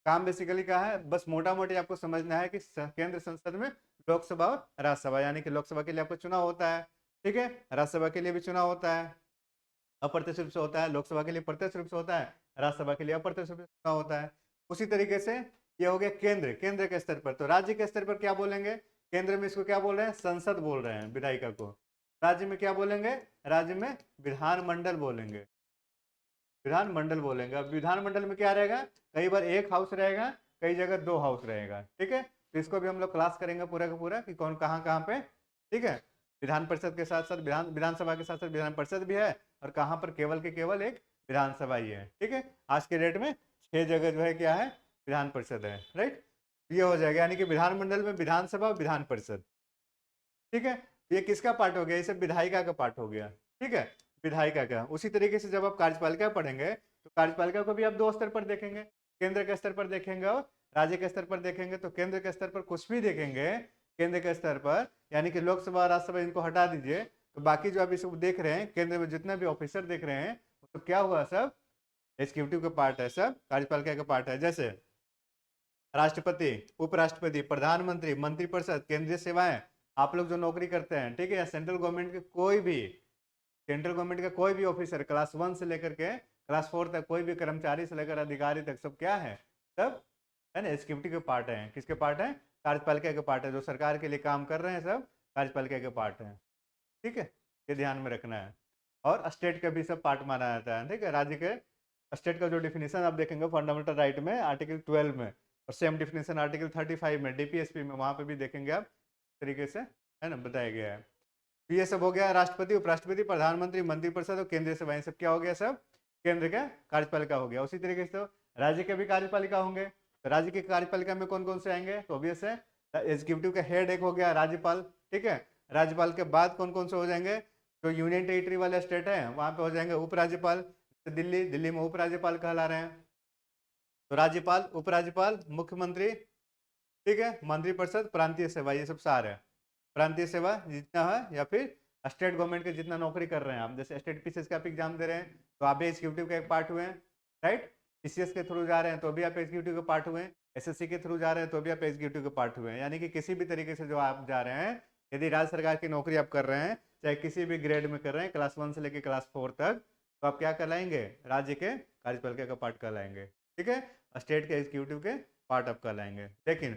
काम बेसिकली क्या है, बस मोटा मोटी आपको समझना है कि केंद्र संसद में लोकसभा और राज्यसभा, यानी कि लोकसभा के लिए आपको चुनाव होता है, ठीक है, राज्यसभा के लिए भी चुनाव होता है, अप्रत्यक्ष रूप से होता है, लोकसभा के लिए प्रत्यक्ष रूप से होता है, राज्यसभा के लिए अप्रत्यक्ष रूप से चुनाव होता है। उसी तरीके से ये हो गया केंद्र, केंद्र के स्तर पर। तो राज्य के स्तर पर क्या बोलेंगे, केंद्र में इसको क्या बोल रहे हैं, संसद बोल रहे हैं विधायिका को। राज्य में क्या बोलेंगे, राज्य में विधानमंडल बोलेंगे, विधानमंडल बोलेंगे। अब विधानमंडल में क्या रहेगा, कई बार एक हाउस रहेगा, कई जगह दो हाउस रहेगा। ठीक है, तो इसको भी हम लोग क्लास करेंगे पूरा का पूरा कि कौन कहाँ कहाँ पे। ठीक है, विधान परिषद के साथ साथ विधानसभा के साथ साथ विधान परिषद भी है, और कहाँ पर केवल के केवल एक विधानसभा ही है। ठीक है, आज के डेट में 6 जगह जो है क्या है, विधान परिषद है, राइट। ये हो जाएगा, यानी कि विधानमंडल में विधानसभा और विधान परिषद। ठीक है, ये किसका पार्ट हो गया, इसे विधायिका का पार्ट हो गया। ठीक है, विधायिका का। उसी तरीके से जब आप कार्यपालिका पढ़ेंगे तो कार्यपालिका को भी आप दो स्तर पर देखेंगे, केंद्र के स्तर पर देखेंगे और राज्य के स्तर पर देखेंगे। तो केंद्र के स्तर पर कुछ भी देखेंगे, केंद्र के स्तर पर यानी कि लोकसभा और राज्यसभा, इनको हटा दीजिए, तो बाकी जो आप इसको देख रहे हैं केंद्र में जितना भी ऑफिसर देख रहे हैं, तो क्या हुआ, सब एग्जीक्यूटिव का पार्ट है, सब कार्यपालिका का पार्ट है। जैसे राष्ट्रपति, उपराष्ट्रपति, प्रधानमंत्री, मंत्रिपरिषद, केंद्रीय सेवाएं, आप लोग जो नौकरी करते हैं, ठीक है, या सेंट्रल गवर्नमेंट के कोई भी, सेंट्रल गवर्नमेंट का कोई भी ऑफिसर, क्लास 1 से लेकर के क्लास 4 तक, कोई भी कर्मचारी से लेकर अधिकारी तक, सब क्या है, सब है ना एग्जीक्यूटिव के पार्ट है। किसके पार्ट है, कार्यपालिका के पार्ट है। जो सरकार के लिए काम कर रहे हैं सब कार्यपालिका के पार्ट है। ठीक है, ये ध्यान में रखना है। और स्टेट का भी सब पार्ट माना जाता है। ठीक है, राज्य के स्टेट का जो डिफिनेशन आप देखेंगे फंडामेंटल राइट में आर्टिकल 12 में, और सेम डिफिनेशन आर्टिकल 35 में डीपीएसपी में, वहां पे भी देखेंगे आप तरीके से, है ना, बताया गया है। तो ये सब हो गया, राष्ट्रपति, उपराष्ट्रपति, प्रधानमंत्री, मंत्रिपरिषद और केंद्रीय सेवाएं, सब क्या हो गया, सब केंद्र का कार्यपालिका हो गया। उसी तरीके से तो राज्य के भी कार्यपालिका होंगे। तो राज्य की कार्यपालिका में कौन कौन से आएंगे, तो ऑब्वियस है एग्जीक्यूटिव का हेड एक हो गया राज्यपाल। ठीक है, राज्यपाल के बाद कौन कौन से हो जाएंगे, जो यूनियन टेरिटरी वाले स्टेट है वहां पे हो जाएंगे उपराज्यपाल। दिल्ली, दिल्ली में उपराज्यपाल कहला रहे हैं। तो राज्यपाल, उपराज्यपाल, मुख्यमंत्री, ठीक है, मंत्रिपरिषद, प्रांतीय सेवा, ये सब सारे हैं। प्रांतीय सेवा जितना है, या फिर स्टेट गवर्नमेंट के जितना नौकरी कर रहे हैं आप, जैसे स्टेट पीसीएस का आप एग्जाम दे रहे हैं तो आप भी एग्जीक्यूटिव का एक पार्ट हुए हैं, राइट। पीसीएस के थ्रू जा रहे हैं तो भी आप एग्जीक्यूटिव के पार्ट हुए हैं, एसएससी के थ्रू जा रहे हैं तो भी आप एग्जीक्यूटिव के पार्ट हुए हैं। यानी कि किसी भी तरीके से जो आप जा रहे हैं, यदि राज्य सरकार की नौकरी आप कर रहे हैं, चाहे किसी भी ग्रेड में कर रहे हैं, क्लास 1 से लेकर क्लास 4 तक, तो आप क्या कहलाएंगे, राज्य के कार्यपालिका का पार्ट कहलाएंगे। ठीक है, स्टेट के एग्जीक्यूटिव के पार्ट आप कहलाएंगे। लेकिन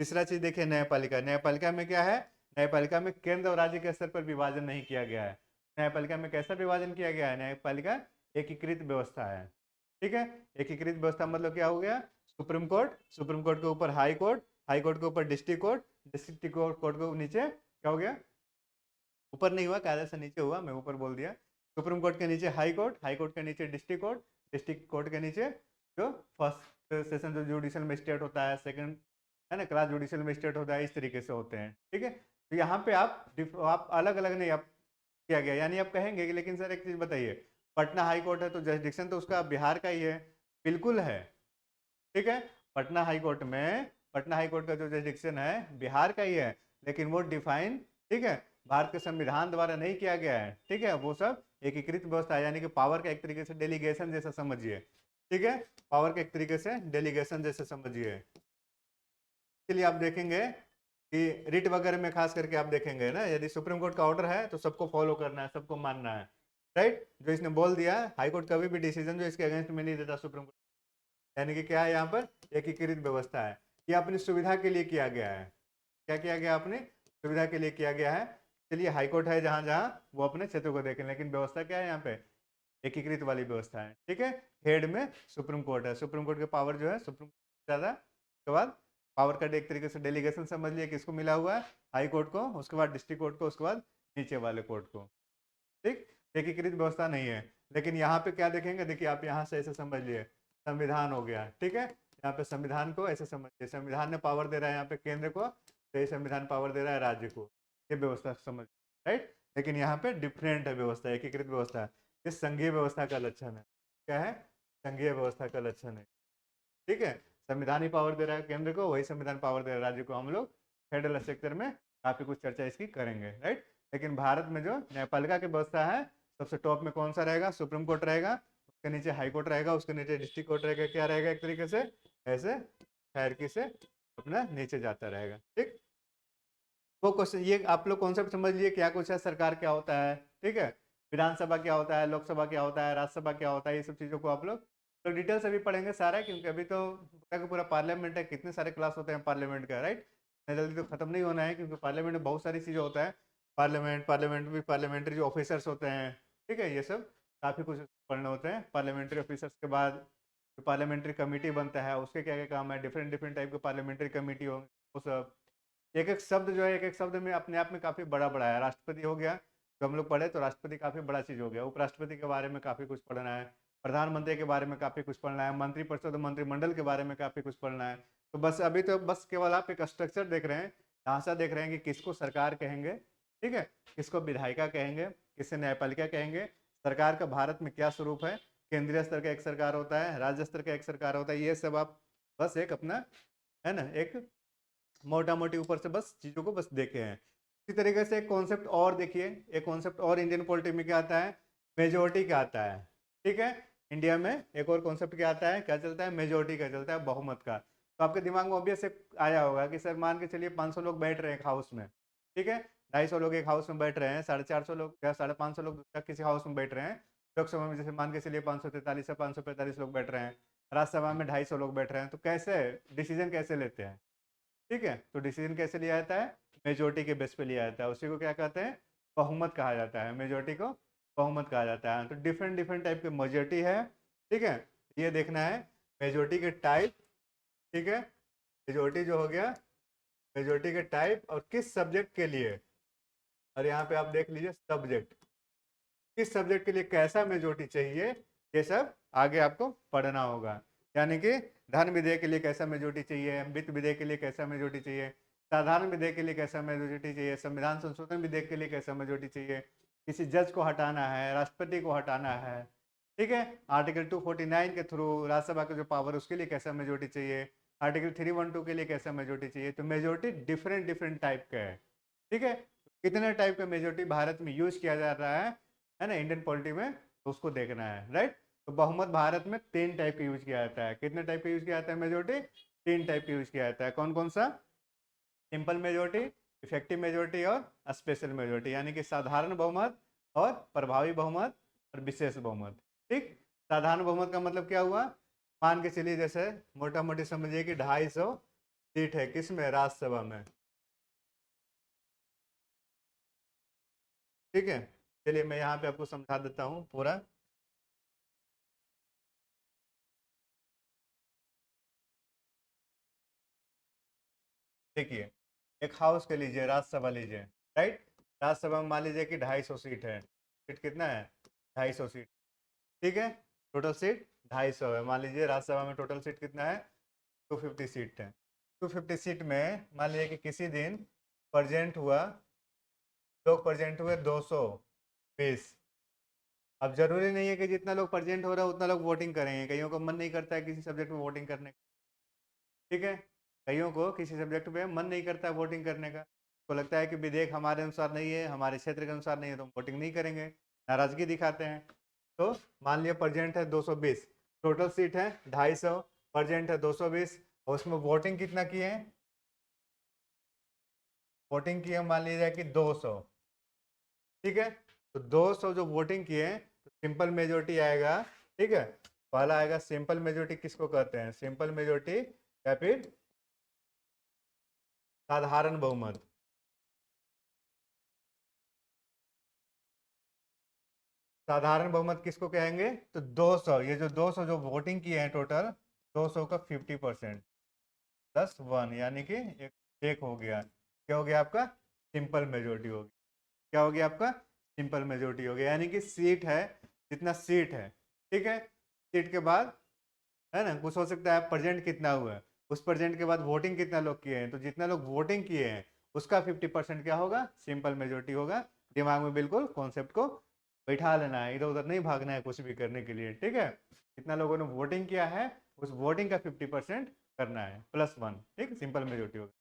तीसरा चीज देखिए, न्यायपालिका। न्यायपालिका में क्या है, न्यायपालिका में केंद्र और राज्य के स्तर पर विभाजन नहीं किया गया है। न्यायपालिका में कैसा विभाजन किया गया है, न्यायपालिका एकीकृत व्यवस्था है। ठीक है, एकीकृत व्यवस्था मतलब क्या हो गया, सुप्रीम कोर्ट, सुप्रीम कोर्ट के ऊपर हाई कोर्ट, हाई कोर्ट के ऊपर डिस्ट्रिक्ट कोर्ट, डिस्ट्रिक्ट कोर्ट के नीचे क्या हो गया, ऊपर नहीं हुआ, कायदे से नीचे हुआ, मैं ऊपर बोल दिया। सुप्रीम कोर्ट के नीचे हाई कोर्ट, हाई कोर्ट के नीचे डिस्ट्रिक्ट कोर्ट, डिस्ट्रिक्ट कोर्ट के नीचे जो फर्स्ट सेशन जो जुडिशियल मजिस्ट्रेट होता है, सेकंड है ना क्लास जुडिशियल मजिस्ट्रेट होता है, इस तरीके से होते हैं। ठीक है, तो यहाँ पे आप अलग अलग नहीं, आप किया गया, यानी आप कहेंगे कि लेकिन सर एक चीज बताइए, पटना हाई कोर्ट है तो जरिस्डिक्शन तो उसका बिहार का ही है। बिल्कुल है, ठीक है, पटना हाई कोर्ट में, पटना हाई कोर्ट का जो जरिस्डिक्शन है बिहार का ही है, लेकिन वो डिफाइन, ठीक है, भारत के संविधान द्वारा नहीं किया गया है, ठीक है, वो सब एकीकृत व्यवस्था है, यानी कि पावर का एक तरीके से डेलीगेशन जैसा समझिए, ठीक है, पावर के एक तरीके से डेलीगेशन जैसे समझिए। इसलिए आप देखेंगे कि रिट वगैरह में खास करके आप देखेंगे ना, यदि सुप्रीम कोर्ट का ऑर्डर है तो सबको फॉलो करना है, सबको मानना है, राइट। जो इसने बोल दिया, हाई कोर्ट कभी भी डिसीजन जो इसके अगेंस्ट में नहीं देता सुप्रीम कोर्ट, यानी कि क्या है यहाँ पर एकीकृत व्यवस्था है। ये अपनी सुविधा के लिए किया गया है, क्या किया गया, अपनी सुविधा के लिए किया गया है। चलिए हाई कोर्ट है जहाँ जहाँ वो अपने क्षेत्र को देखें, लेकिन व्यवस्था क्या है यहाँ पे, एकीकृत वाली व्यवस्था है, ठीक है। हेड में सुप्रीम कोर्ट है, सुप्रीम कोर्ट के पावर जो है सुप्रीम ज़्यादा, उसके बाद पावर का एक तरीके से डेलीगेशन समझ लिया किसको मिला हुआ है, हाई कोर्ट को, उसके बाद डिस्ट्रिक्ट कोर्ट को, उसके बाद नीचे वाले कोर्ट को, ठीक। एकीकृत व्यवस्था नहीं है। लेकिन यहाँ पे क्या देखेंगे, देखिए आप यहाँ से ऐसे समझ लिए, संविधान हो गया, ठीक है, यहाँ पे संविधान को ऐसे समझिए, संविधान ने पावर दे रहा है यहाँ पे केंद्र को, तो ये संविधान पावर दे रहा है राज्य को, ये व्यवस्था समझ, राइट। लेकिन यहाँ पे डिफरेंट है व्यवस्था, एकीकृत व्यवस्था, ये संघीय व्यवस्था का लक्षण है। क्या है, संघीय व्यवस्था का लक्षण है, ठीक है। संविधान ही पावर दे रहा है केंद्र को, वही संविधान पावर दे रहा है राज्य को। हम लोग फेडरल स्ट्रक्चर में काफी कुछ चर्चा इसकी करेंगे, राइट। लेकिन भारत में जो न्यायपालिका की व्यवस्था है, सबसे टॉप में कौन सा रहेगा, सुप्रीम कोर्ट रहेगा, उसके नीचे हाई कोर्ट रहेगा, उसके नीचे डिस्ट्रिक्ट कोर्ट रहेगा, क्या रहेगा, एक तरीके से ऐसे हायरार्की से अपना नीचे जाता रहेगा, ठीक। वो क्वेश्चन, ये आप लोग कॉन्सेप्ट समझ लिए, क्या कुछ है, सरकार क्या होता है, ठीक है, विधानसभा क्या होता है, लोकसभा क्या होता है, राज्यसभा क्या होता है, ये सब चीज़ों को आप लोग तो डिटेल से भी पढ़ेंगे सारा, क्योंकि अभी तो पूरा का पूरा पार्लियामेंट है, कितने सारे क्लास होते हैं पार्लियामेंट का, राइट। इतना जल्दी तो खत्म नहीं होना है, क्योंकि पार्लियामेंट में बहुत सारी चीज़ें होता है, पार्लियामेंट भी, पार्लियामेंट्री जो ऑफिसर्स होते हैं, ठीक है, ये सब काफ़ी कुछ पढ़ने होते हैं। पार्लियामेंट्री ऑफिसर्स के बाद पार्लियामेंट्री कमेटी बनता है, उसके क्या क्या काम है, डिफरेंट डिफरेंट टाइप के पार्लियामेंट्री कमेटी हो, वो सब एक एक शब्द जो है, एक एक शब्द में अपने आप में काफ़ी बड़ा बड़ा है। राष्ट्रपति हो गया, जो हम लोग पढ़े तो राष्ट्रपति काफ़ी बड़ा चीज़ हो गया, उपराष्ट्रपति के बारे में काफ़ी कुछ पढ़ना है, प्रधानमंत्री के बारे में काफ़ी कुछ पढ़ना है, मंत्रिपरिषद मंत्रिमंडल के बारे में काफ़ी कुछ पढ़ना है। तो बस अभी तो बस केवल आप एक स्ट्रक्चर देख रहे हैं, ढांचा देख रहे हैं कि किसको सरकार कहेंगे, ठीक है, किसको विधायिका कहेंगे, किसे न्यायपालिका कहेंगे, सरकार का भारत में क्या स्वरूप है, केंद्रीय स्तर का एक सरकार होता है, राज्य स्तर का एक सरकार होता है, ये सब आप बस एक अपना है ना, एक मोटा मोटी ऊपर से बस चीज़ों को बस देखे हैं। इसी तरीके से एक कॉन्सेप्ट और देखिए, एक कॉन्सेप्ट और इंडियन पॉलिटिक्स में क्या आता है, मेजोरिटी का आता है, ठीक है। इंडिया में एक और कॉन्सेप्ट क्या आता है, क्या चलता है, मेजोरिटी का चलता है, बहुमत का। तो आपके दिमाग में ऑब्वियस आया होगा कि सर मान के चलिए 500 लोग बैठ रहे हैं एक हाउस में, ठीक है, 250 लोग एक हाउस में बैठ रहे हैं, 450 लोग या 550 लोग किसी हाउस में बैठ रहे हैं, लोकसभा में जैसे मान के चलिए 543 या 545 लोग बैठ रहे हैं, राज्यसभा में 250 लोग बैठ रहे हैं, तो कैसे डिसीजन कैसे लेते हैं, ठीक है। तो डिसीजन कैसे लिया जाता है, मेजोरिटी के बेस पे लिया जाता है, उसी को क्या कहते हैं, बहुमत कहा जाता है, मेजोरिटी को बहुमत कहा जाता है। तो डिफरेंट डिफरेंट टाइप के मेजोरिटी है, ठीक है, ये देखना है मेजोरिटी के टाइप, ठीक है, मेजोरिटी जो हो गया, मेजोरिटी के टाइप और किस सब्जेक्ट के लिए, और यहाँ पे आप देख लीजिए सब्जेक्ट, किस सब्जेक्ट के लिए कैसा मेजोरिटी चाहिए, ये सब आगे आपको पढ़ना होगा। यानी कि धन विधेयक के लिए कैसा मेजोरिटी चाहिए, वित्त विधेयक के लिए कैसा मेजोरिटी चाहिए, साधारण विधेयक के लिए कैसा मेजोरिटी चाहिए, संविधान संशोधन विधेयक के लिए कैसा मेजोरिटी चाहिए, किसी जज को हटाना है, राष्ट्रपति को हटाना है, ठीक है, आर्टिकल 249 के थ्रू राज्यसभा का जो पावर उसके लिए कैसा मेजोरिटी चाहिए, आर्टिकल 312 के लिए कैसा मेजोरिटी चाहिए। तो मेजोरिटी डिफरेंट डिफरेंट टाइप का है, ठीक है। कितने टाइप का मेजोरिटी भारत में यूज किया जा रहा है ना, इंडियन पॉलिटी में, तो उसको देखना है, राइट। तो बहुमत भारत में 3 टाइप का यूज किया जाता है, कितने टाइप का यूज किया जाता है मेजोरिटी, 3 टाइप का यूज किया जाता है, कौन कौन सा, सिंपल मेजोरिटी, इफेक्टिव मेजोरिटी और स्पेशल मेजोरिटी, यानी कि साधारण बहुमत और प्रभावी बहुमत और विशेष बहुमत, ठीक। साधारण बहुमत का मतलब क्या हुआ, मान के चलिए जैसे मोटा मोटी समझिए कि 250 सीट है किसमें, राज्यसभा में, ठीक है। चलिए मैं यहाँ पे आपको समझा देता हूँ पूरा। देखिए एक हाउस के लीजिए, राज्यसभा लीजिए, राइट, राज्यसभा में मान लीजिए कि 250 सीट है, सीट कितना है, 250 सीट, ठीक है, टोटल सीट 250 है, मान लीजिए राज्यसभा में टोटल सीट कितना है, 250 सीट है। 250 सीट में मान लीजिए कि किसी दिन प्रजेंट हुआ, लोग प्रजेंट हुए 220। अब जरूरी नहीं है कि जितना लोग प्रजेंट हो रहा है उतना लोग वोटिंग करेंगे, कईयों को मन नहीं करता है किसी सब्जेक्ट में वोटिंग करने का, ठीक है, कईयों को किसी सब्जेक्ट पे मन नहीं करता है वोटिंग करने का, उसको लगता है कि विधेयक हमारे अनुसार नहीं है, हमारे क्षेत्र के अनुसार नहीं है, तो हम वोटिंग नहीं करेंगे, नाराजगी दिखाते हैं। तो मान लिया प्रेजेंट है 220, टोटल सीट है 250, प्रेजेंट है 220 और उसमें वोटिंग कितना किए हैं, वोटिंग किए मान लीजिए कि 200, ठीक है। तो 200 जो वोटिंग किए हैं तो सिंपल मेजोरिटी आएगा, ठीक है। पहला आएगा सिंपल मेजोरिटी, किसको कहते हैं, सिंपल मेजोरिटी या फिर साधारण बहुमत। साधारण बहुमत किसको कहेंगे, तो 200, ये जो 200 जो वोटिंग किए हैं टोटल 200 का 50% प्लस 1 यानी कि एक हो गया, क्या हो गया आपका, सिंपल मेजोरिटी हो गया। क्या हो गया आपका, सिंपल मेजोरिटी हो गया, यानी कि सीट है, जितना सीट है, ठीक है। सीट के बाद है ना, कुछ हो सकता है प्रेजेंट कितना हुआ है, उस प्रेजेंट के बाद वोटिंग कितना लोग किए हैं, तो जितना लोग वोटिंग किए हैं उसका 50% क्या होगा, सिंपल मेजोरिटी होगा। दिमाग में बिल्कुल कॉन्सेप्ट को बैठा लेना है, इधर उधर नहीं भागना है कुछ भी करने के लिए, ठीक है। जितना लोगों ने वोटिंग किया है उस वोटिंग का 50% करना है प्लस 1, ठीक, सिंपल मेजोरिटी होगा।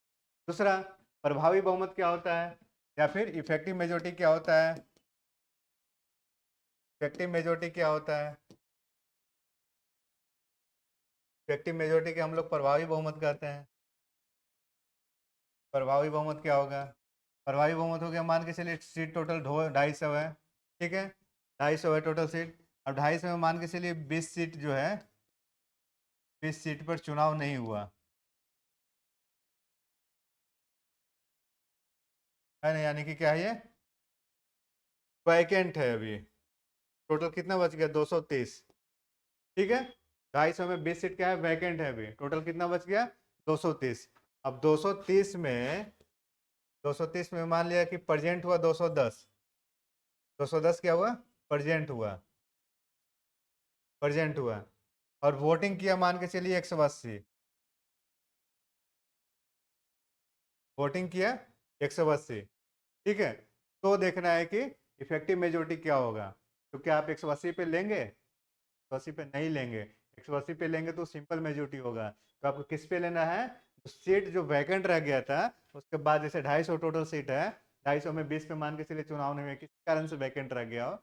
दूसरा, प्रभावी बहुमत क्या होता है, या फिर इफेक्टिव मेजोरिटी क्या होता है, इफेक्टिव मेजोरिटी क्या होता है, इफेक्टिव मेजोरिटी के हम लोग प्रभावी बहुमत कहते हैं। प्रभावी बहुमत क्या होगा, प्रभावी बहुमत हो गया, मान के चलिए सीट टोटल 250 है, ठीक है, 250 है टोटल सीट। अब 250 में मान के चलिए 20 सीट जो है, 20 सीट पर चुनाव नहीं हुआ है ना, यानी कि क्या है ये, वैकेंट है अभी। टोटल कितना बच गया, 230, ठीक है। 250 में 20 सीट क्या है, वैकेंट है अभी, टोटल कितना बच गया, 230। अब 230 में 230 में मान लिया कि प्रेजेंट हुआ 210, 210 क्या हुआ, प्रेजेंट हुआ, प्रेजेंट हुआ। और वोटिंग किया मान के चलिए 180, वोटिंग किया 180, ठीक है। तो देखना है कि इफेक्टिव मेजोरिटी क्या होगा, तो क्या आप 180 पे लेंगे, 180 पे नहीं लेंगे, 180 पे लेंगे तो सिंपल मेजोरिटी होगा। तो आपको किस पे लेना है, तो सीट जो वैकेंट रह गया था उसके बाद, जैसे 250 टोटल सीट है, 250 में 20 पे मान के चलिए चुनाव नहीं हुए, किसी कारण से वैकेंट रह गया हो,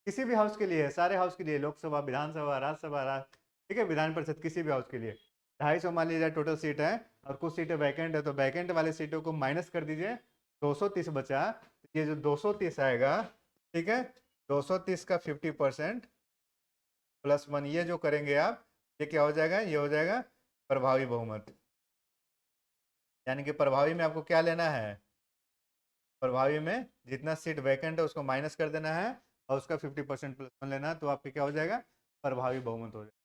किसी भी हाउस के लिए, सारे हाउस के लिए, लोकसभा, विधानसभा, राज्यसभा, ठीक है, विधान परिषद, किसी भी हाउस के लिए 250 मान लीजिए टोटल सीट है और कुछ सीटें वैकेंट है, तो वैकेंट वाले सीटों को माइनस कर दीजिए, 230 बचा। ये जो 230 आएगा, ठीक है, 230 का 50% प्लस 1, ये जो करेंगे आप, ये क्या हो जाएगा, ये हो जाएगा प्रभावी बहुमत। यानी कि प्रभावी में आपको क्या लेना है, प्रभावी में जितना सीट वैकेंट है उसको माइनस कर देना है और उसका 50% प्लस 1 लेना है, तो आपके क्या हो जाएगा, प्रभावी बहुमत हो जाएगा,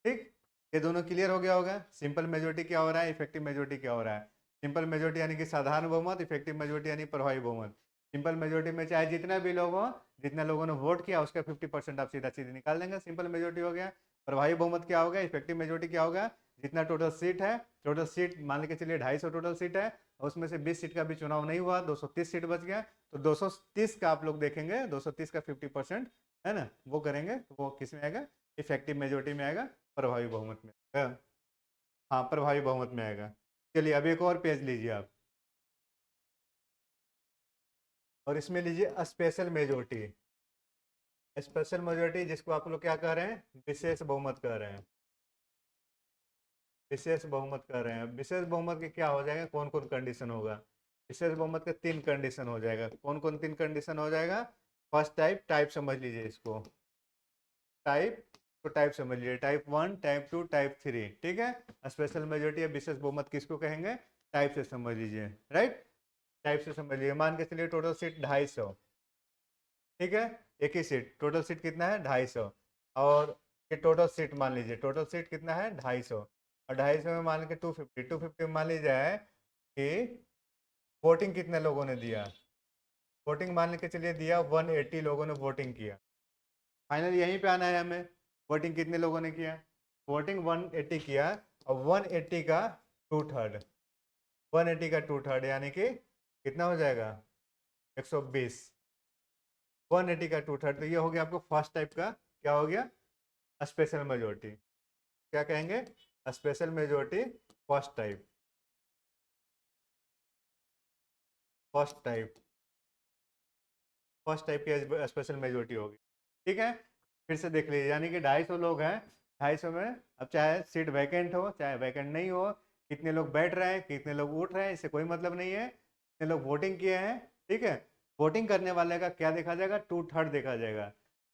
ठीक। ये दोनों क्लियर हो गया होगा, सिंपल मेजोरिटी क्या हो रहा है, इफेक्टिव मेजोरिटी क्या हो रहा है। सिंपल मेजोरिटी यानी कि साधारण बहुमत, इफेक्टिव मेजोरिटी यानी प्रभावी बहुमत। सिंपल मेजोरिटी में चाहे जितना भी लोग हो, जितना लोगों ने वोट किया उसका 50% आप सीधा सीधे निकाल देंगे, सिंपल मेजोरिटी हो गया। प्रभावी बहुमत क्या होगा, इफेक्टिव मेजोरिटी क्या होगा, जितना टोटल सीट है, टोटल सीट मान के चलिए 250 टोटल सीट है और उसमें से 20 सीट का भी चुनाव नहीं हुआ, 230 सीट बच गया, तो 230 का आप लोग देखेंगे, 230 का 50% है ना, वो करेंगे तो वो किस में आएगा, इफेक्टिव मेजोरिटी में आएगा, प्रभावी बहुमत में आएगा। हाँ, प्रभावी बहुमत में आएगा। चलिए अब एक और पेज लीजिए आप, और इसमें लीजिए स्पेशल मेजोरिटी। स्पेशल मेजोरिटी जिसको आप लोग क्या कह रहे हैं, विशेष बहुमत कह रहे हैं, विशेष बहुमत कह रहे हैं। विशेष बहुमत के क्या हो जाएगा, कौन कौन कंडीशन होगा, विशेष बहुमत के 3 कंडीशन हो जाएगा, कौन कौन 3 कंडीशन हो जाएगा। फर्स्ट टाइप, टाइप समझ लीजिए इसको, टाइप, तो टाइप समझ लीजिए, टाइप 1, टाइप 2, टाइप 3, ठीक है। स्पेशल मेजोरिटी या विशेष बहुमत किसको कहेंगे, टाइप से समझ लीजिए, राइट, टाइप से समझ लीजिए। मान के चलिए टोटल सीट 250, ठीक है, एक ही सीट, टोटल सीट कितना है 250, और ये टोटल सीट मान लीजिए, टोटल सीट कितना है 250, और 250 में मान के 250, 250 में मान लीजिए कि वोटिंग कितने लोगों ने दिया, वोटिंग मान के चलिए दिया 180 लोगों ने वोटिंग किया। फाइनल यहीं पे आना है हमें, वोटिंग कितने लोगों ने किया, वोटिंग 180 किया, और 180 का 2/3, 180 का 2/3 यानी कि कितना हो जाएगा, 120, 180 का 2/3, तो ये हो गया आपको फर्स्ट टाइप का, क्या हो गया, स्पेशल मेजोरिटी। क्या कहेंगे, special majority first type. First type की स्पेशल मेजोरिटी होगी। ठीक है, फिर से देख लीजिए, यानी कि 250 लोग हैं, 250 में अब चाहे सीट वैकेंट हो चाहे वैकेंट नहीं हो, कितने लोग बैठ रहे हैं कितने लोग उठ रहे हैं इससे कोई मतलब नहीं है, कितने लोग वोटिंग किए हैं। ठीक है, वोटिंग करने वाले का क्या देखा जाएगा, 2/3 देखा जाएगा।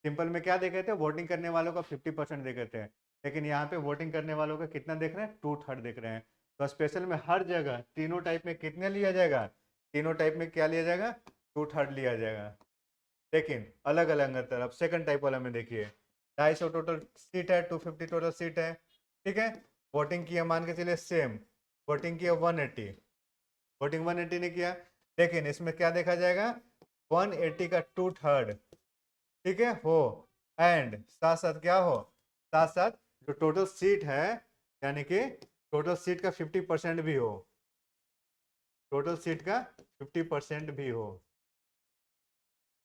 सिंपल में क्या देखे थे, वोटिंग करने वालों का 50% देखे थे, लेकिन यहाँ पे वोटिंग करने वालों का कितना देख रहे हैं, 2/3 देख रहे हैं। तो स्पेशल में हर जगह तीनों टाइप में कितने लिया जाएगा, तीनों टाइप में क्या लिया जाएगा, 2/3 लिया जाएगा। लेकिन अलग अलग अंतर, अब सेकंड टाइप वाला में देखिए, 250 टोटल सीट है, 250 टोटल सीट है। ठीक है, वोटिंग किया मान के चलिए सेम, वोटिंग किया 180, वोटिंग 180 ने किया, लेकिन इसमें क्या देखा जाएगा, 180 का 2/3। ठीक है हो, एंड साथ साथ क्या हो, साथ साथ जो टोटल सीट है, यानी कि टोटल सीट का 50% भी हो, टोटल सीट का 50% भी हो।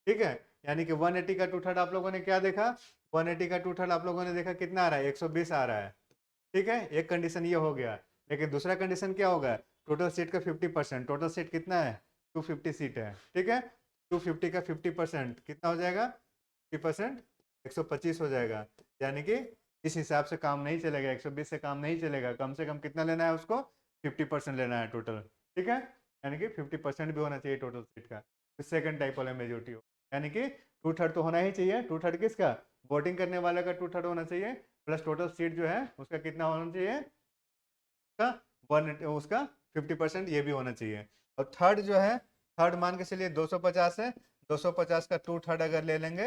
ठीक है, यानी कि 180 का 2/3 आप लोगों ने क्या देखा, 180 का 2/3 आप लोगों ने देखा कितना आ रहा है, 120 आ रहा है। ठीक है, एक कंडीशन ये हो गया, लेकिन दूसरा कंडीशन क्या होगा, टोटल सीट का 50%, टोटल सीट कितना है, 250 सीट है। ठीक है, 250 का 50% कितना हो जाएगा, 50%, 125 हो जाएगा। यानी कि इस हिसाब से काम नहीं चलेगा, 120 से काम नहीं चलेगा, कम से कम कितना लेना है उसको, 50% लेना है टोटल। ठीक है, यानी कि 50% भी होना चाहिए टोटल सीट का। सेकंड टाइप वाला मेजोरिटी हो, यानी कि 2/3 तो होना ही चाहिए, 2/3 किसका, वोटिंग करने वाले का 2/3 होना चाहिए, प्लस टोटल सीट जो है उसका कितना होना चाहिए, उसका 50% ये भी होना चाहिए। और थर्ड जो है, थर्ड मान के चलिए 250 है, 250 का 2/3 अगर ले लेंगे,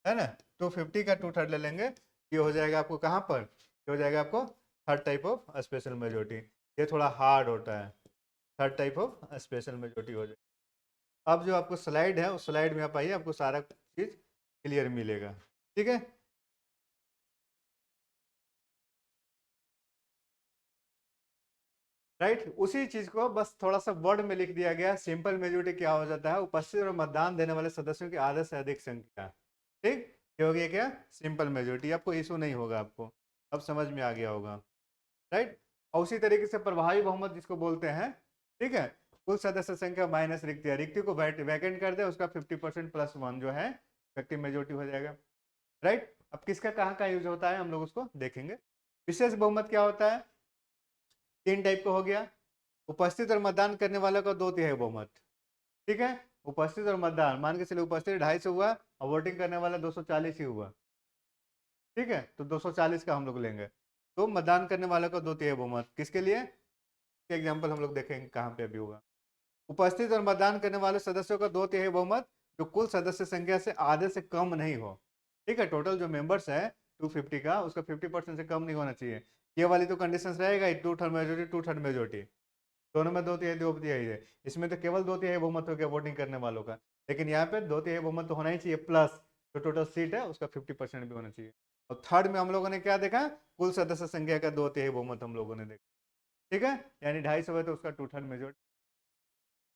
है ना, 250 का 2/3 ले लेंगे, ये हो जाएगा आपको कहाँ पर, ये हो जाएगा आपको third type of special majority. ये थोड़ा हार्ड होता है, third type of special majority हो जाएगा। अब जो आपको स्लाइड है उस स्लाइड में आप आइए, आपको सारा चीज क्लियर मिलेगा। ठीक है, राइट, उसी चीज को बस थोड़ा सा वर्ड में लिख दिया गया। सिंपल मेजोरिटी क्या हो जाता है, उपस्थित और मतदान देने वाले सदस्यों की आधे से अधिक संख्या। ठीक, ये हो गया क्या, सिंपल मेजोरिटी, आपको इशू नहीं होगा, आपको अब समझ में आ गया होगा। राइट, और उसी तरीके से प्रभावी बहुमत जिसको बोलते हैं, ठीक है, कुल सदस्य संख्या माइनस रिक्ति, रिक्ति को वैकेंट कर दे, उसका 50% प्लस 1 जो है इफेक्टिव मेजोरिटी हो जाएगा। राइट, अब किसका कहाँ का यूज होता है हम लोग उसको देखेंगे। विशेष बहुमत क्या होता है, तीन टाइप का हो गया, उपस्थित और मतदान करने वालों का 2/3 बहुमत। ठीक है, उपस्थित और मतदान मान के चलिए उपस्थित 250 हुआ और वोटिंग करने वाला 240 ही हुआ। ठीक है, तो 240 का हम लोग लेंगे, तो मतदान करने वालों का 2/3 बहुमत, किसके लिए, एग्जाम्पल हम लोग देखेंगे कहाँ पे अभी होगा। उपस्थित और मतदान करने वाले सदस्यों का 2/3 बहुमत जो कुल सदस्य संख्या से आधे से कम नहीं हो। ठीक है, टोटल जो मेंबर्स है 250 का, उसका 50% से कम नहीं होना चाहिए। ये वाली तो कंडीशन रहेगा ही, 2/3 मेजोरिटी 2/3 मेजोरिटी, दोनों में 2/3 2/3 है, इसमें तो केवल 2/3 बहुमत हो गया वोटिंग करने वालों का, लेकिन यहाँ पे 2/3 बहुमत तो होना ही चाहिए, प्लस जो टोटल सीट है उसका 50% भी होना चाहिए। और थर्ड में हम लोगों ने क्या देखा, कुल सदस्य संख्या का 2/3 बहुमत हम लोगों ने देखा। ठीक है, यानी 250 है तो उसका 2/3 मेजोरिटी।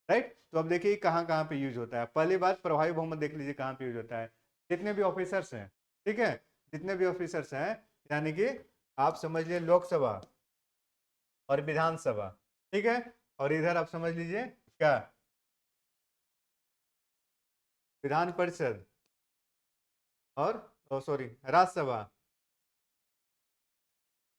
राइट, तो अब देखिए कहाँ कहाँ पे यूज होता है। पहली बात, प्रभावी बहुमत देख लीजिए कहाँ पे यूज होता है, जितने भी ऑफिसर्स हैं, ठीक है, जितने भी ऑफिसर्स हैं, यानी कि आप समझ लिए लोकसभा और विधानसभा, ठीक है, और इधर आप समझ लीजिए क्या, विधान परिषद और सॉरी राज्यसभा,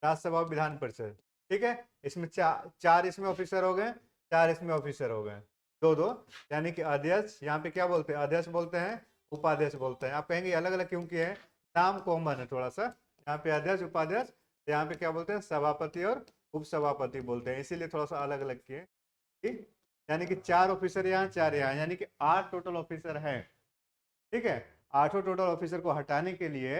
राज्यसभा और विधान परिषद। ठीक है, इसमें चार इसमें ऑफिसर हो गए, चार इसमें ऑफिसर हो गए, दो दो, यानी कि अध्यक्ष, यहाँ पे क्या बोलते हैं, अध्यक्ष बोलते हैं, उपाध्यक्ष बोलते हैं। आप कहेंगे अलग अलग क्यों किए हैं, नाम कॉमन है थोड़ा सा, यहाँ पे अध्यक्ष उपाध्यक्ष, यहाँ पे क्या बोलते हैं, सभापति और उपसभापति बोलते हैं, इसीलिए थोड़ा सा अलग अलग किए। ठीक, यानी कि चार ऑफिसर यहाँ चार यहाँ, यानी कि 8 टोटल ऑफिसर है। ठीक है, आठों टोटल ऑफिसर को हटाने के लिए,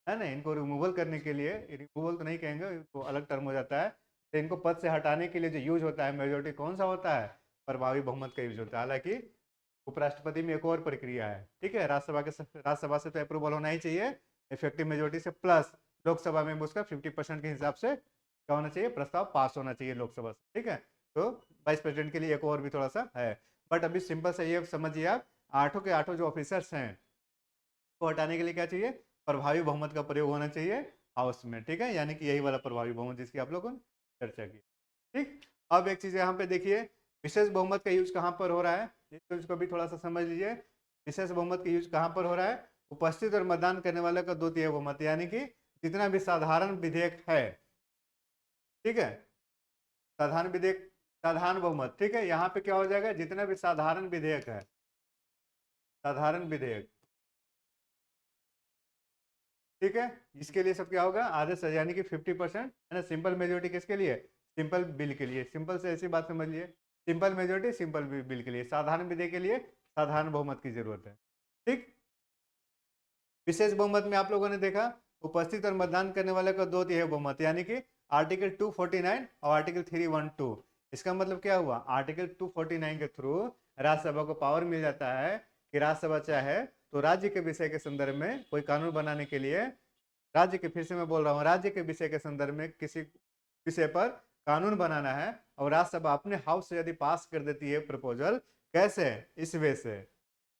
है ना, इनको रिमूवल करने के लिए, रिमूवल तो नहीं कहेंगे तो अलग टर्म हो जाता है, तो इनको पद से हटाने के लिए जो यूज होता है मेजोरिटी, कौन सा होता है, प्रभावी बहुमत का यूज होता है। हालांकि उपराष्ट्रपति में एक और प्रक्रिया है, ठीक है, राज्यसभा से तो अप्रूवल होना ही चाहिए इफेक्टिव मेजोरिटी से, प्लस लोकसभा में उसका 50% के हिसाब से क्या होना चाहिए, प्रस्ताव पास होना चाहिए लोकसभा से। ठीक है, तो वाइस प्रेसिडेंट के लिए एक और भी थोड़ा सा है, बट अभी सिंपल से ये समझिए आप, आठों के आठों जो ऑफिसर्स हैं को हटाने के लिए क्या चाहिए, प्रभावी बहुमत का प्रयोग होना चाहिए हाउस में। ठीक है, यानी कि यही वाला प्रभावी बहुमत जिसकी आप लोगों ने चर्चा की। ठीक, अब एक चीज यहाँ पे देखिए, विशेष बहुमत का यूज कहाँ पर हो रहा है, इस चीज को भी थोड़ा सा समझ लीजिए। विशेष बहुमत का यूज कहाँ पर हो रहा है? उपस्थित और मतदान करने वाले का 2/3 बहुमत, यानी कि जितना भी साधारण विधेयक है, ठीक है, साधारण विधेयक, साधारण बहुमत, ठीक है, यहाँ पे क्या हो जाएगा? जितना भी साधारण विधेयक है, साधारण विधेयक, ठीक है, इसके लिए सब क्या होगा? आधे से, यानी कि 50%, है ना। सिंपल मेजोरिटी किसके लिए? सिंपल बिल के लिए। सिंपल से ऐसी बात समझ लिए, सिंपल मेजोरिटी सिंपल बिल के लिए, साधारण विधेयक के लिए साधारण बहुमत की जरूरत है, ठीक। विशेष बहुमत में आप लोगों ने देखा उपस्थित और मतदान करने वाले का 2/3 बहुमत, यानी कि आर्टिकल 249 और आर्टिकल 312। इसका मतलब क्या हुआ? आर्टिकल 249 के थ्रू राज्यसभा को पावर मिल जाता है कि राज्यसभा चाहे तो राज्य के विषय के संदर्भ में कोई कानून बनाने के लिए, राज्य के, फिर से मैं बोल रहा हूँ, राज्य के विषय के संदर्भ में किसी विषय पर कानून बनाना है और राज्यसभा अपने हाउस से यदि पास कर देती है प्रपोजल, कैसे? इस वे से,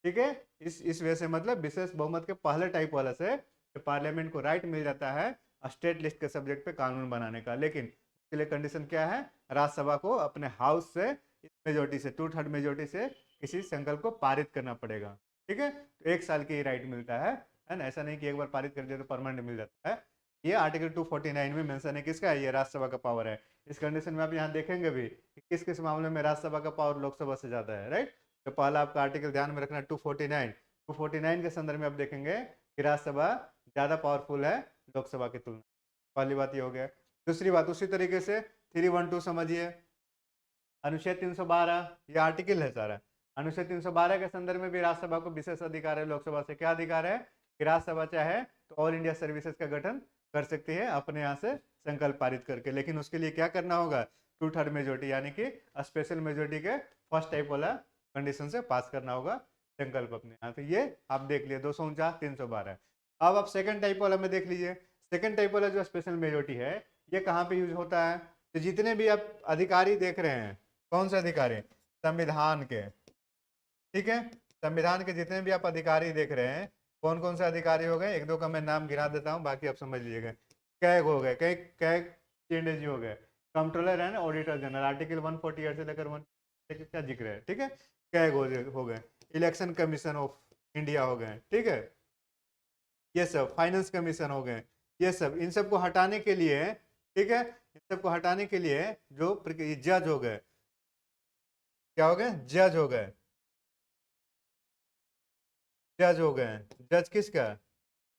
ठीक है, इस वे से मतलब विशेष बहुमत के पहले टाइप वाला से पार्लियामेंट को राइट मिल जाता है स्टेट लिस्ट के सब्जेक्ट पे कानून बनाने का। लेकिन उसके लिए कंडीशन क्या है? राज्यसभा को अपने हाउस से इस मेजोरिटी से, 2/3 मेजोरिटी से किसी संकल्प को पारित करना पड़ेगा, ठीक है। तो 1 साल की राइट मिलता है ना। ऐसा नहीं कि एक बार पारित कर दिया तो परमानेंट मिल जाता है। ये आर्टिकल 249 में मेंशन है, किसका है? ये राज्यसभा का पावर है। इस कंडीशन में आप यहाँ देखेंगे भी कि किस किस मामले में राज्यसभा का पावर लोकसभा से ज्यादा है, राइट। तो पहला आपका आर्टिकल ध्यान में रखना 249 के संदर्भ में आप देखेंगे कि राज्यसभा ज्यादा पावरफुल है लोकसभा की तुलना। पहली बात ये हो गया। दूसरी बात उसी तरीके से 312 समझिए, अनुच्छेद 312, ये आर्टिकल है सारा। अनुच्छेद 312 के संदर्भ में भी राज्यसभा को विशेष अधिकार है लोकसभा से। क्या अधिकार है? कि राज्यसभा चाहे तो ऑल इंडिया सर्विसेज का गठन कर सकती है अपने यहाँ से संकल्प पारित करके, लेकिन उसके लिए क्या करना होगा? 2/3 मेजोरिटी, यानी कि स्पेशल मेजोरिटी के फर्स्ट टाइप वाला कंडीशन से पास करना होगा संकल्प अपने यहाँ। तो ये आप देख लिए 249, 312। अब आप सेकंड टाइप वाला में देख लीजिए। सेकंड टाइप वाला जो स्पेशल मेजोरिटी है, ये कहाँ पे यूज होता है? तो जितने भी आप अधिकारी देख रहे हैं, कौन से अधिकारी? संविधान के, ठीक है, संविधान के जितने भी आप अधिकारी देख रहे हैं, कौन कौन से अधिकारी हो गए? 1-2 का मैं नाम गिरा देता हूँ, बाकी आप समझ लीजिएगा। कैग हो गए, कैग चेंडेजी हो गए, controller and auditor general, article 148 से लेकर 1 का जिक्र है, ठीक है। कैग हो गए, इलेक्शन कमीशन ऑफ इंडिया हो गए, ठीक है, ये सब फाइनेंस कमीशन हो गए, ये सब, इन सबको हटाने के लिए, ठीक है, इन सबको हटाने के लिए जो जज हो गए, क्या हो गए? जज हो गए, जज हो गए। जज किसका?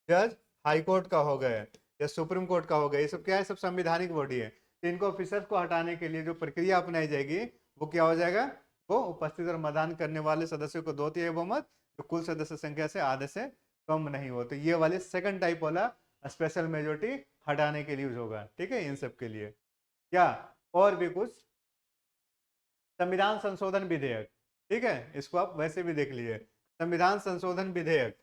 जज हाई कोर्ट का हो गए या सुप्रीम कोर्ट का हो गया। ये सब क्या है? सब संवैधानिक बॉडी है। तो इनको ऑफिसर्स को हटाने के लिए जो प्रक्रिया अपनाई जाएगी वो क्या हो जाएगा? वो उपस्थित और मतदान करने वाले सदस्यों को 2/3 बहुमत, जो कुल सदस्य संख्या से आधे से कम नहीं हो। तो ये वाले सेकंड टाइप वाला स्पेशल मेजोरिटी हटाने के लिए यूज होगा, ठीक है, इन सब के लिए। क्या और भी कुछ? संविधान संशोधन विधेयक, ठीक है, इसको आप वैसे भी देख लीजिए। संविधान संशोधन विधेयक,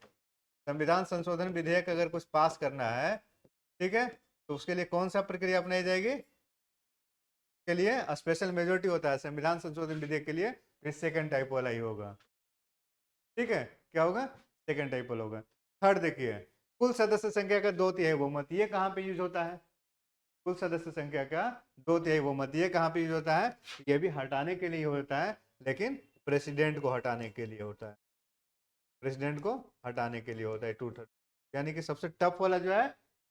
संविधान संशोधन विधेयक अगर कुछ पास करना है, ठीक है, तो उसके लिए कौन सा प्रक्रिया अपनाई जाएगी? के लिए स्पेशल मेजोरिटी होता है संविधान संशोधन विधेयक के लिए, फिर सेकंड टाइप वाला ही होगा, ठीक है। क्या होगा? सेकंड टाइप वाला होगा। थर्ड देखिए, कुल सदस्य संख्या का 2/3 बहुमत, ये कहाँ पे यूज होता है? कुल सदस्य संख्या का 2/3 बहुमत, ये कहाँ पे यूज होता है? ये भी हटाने के लिए होता है, लेकिन प्रेसिडेंट को हटाने के लिए होता है, प्रेसिडेंट को हटाने के लिए होता है 2/3, यानी कि सबसे टफ वाला जो है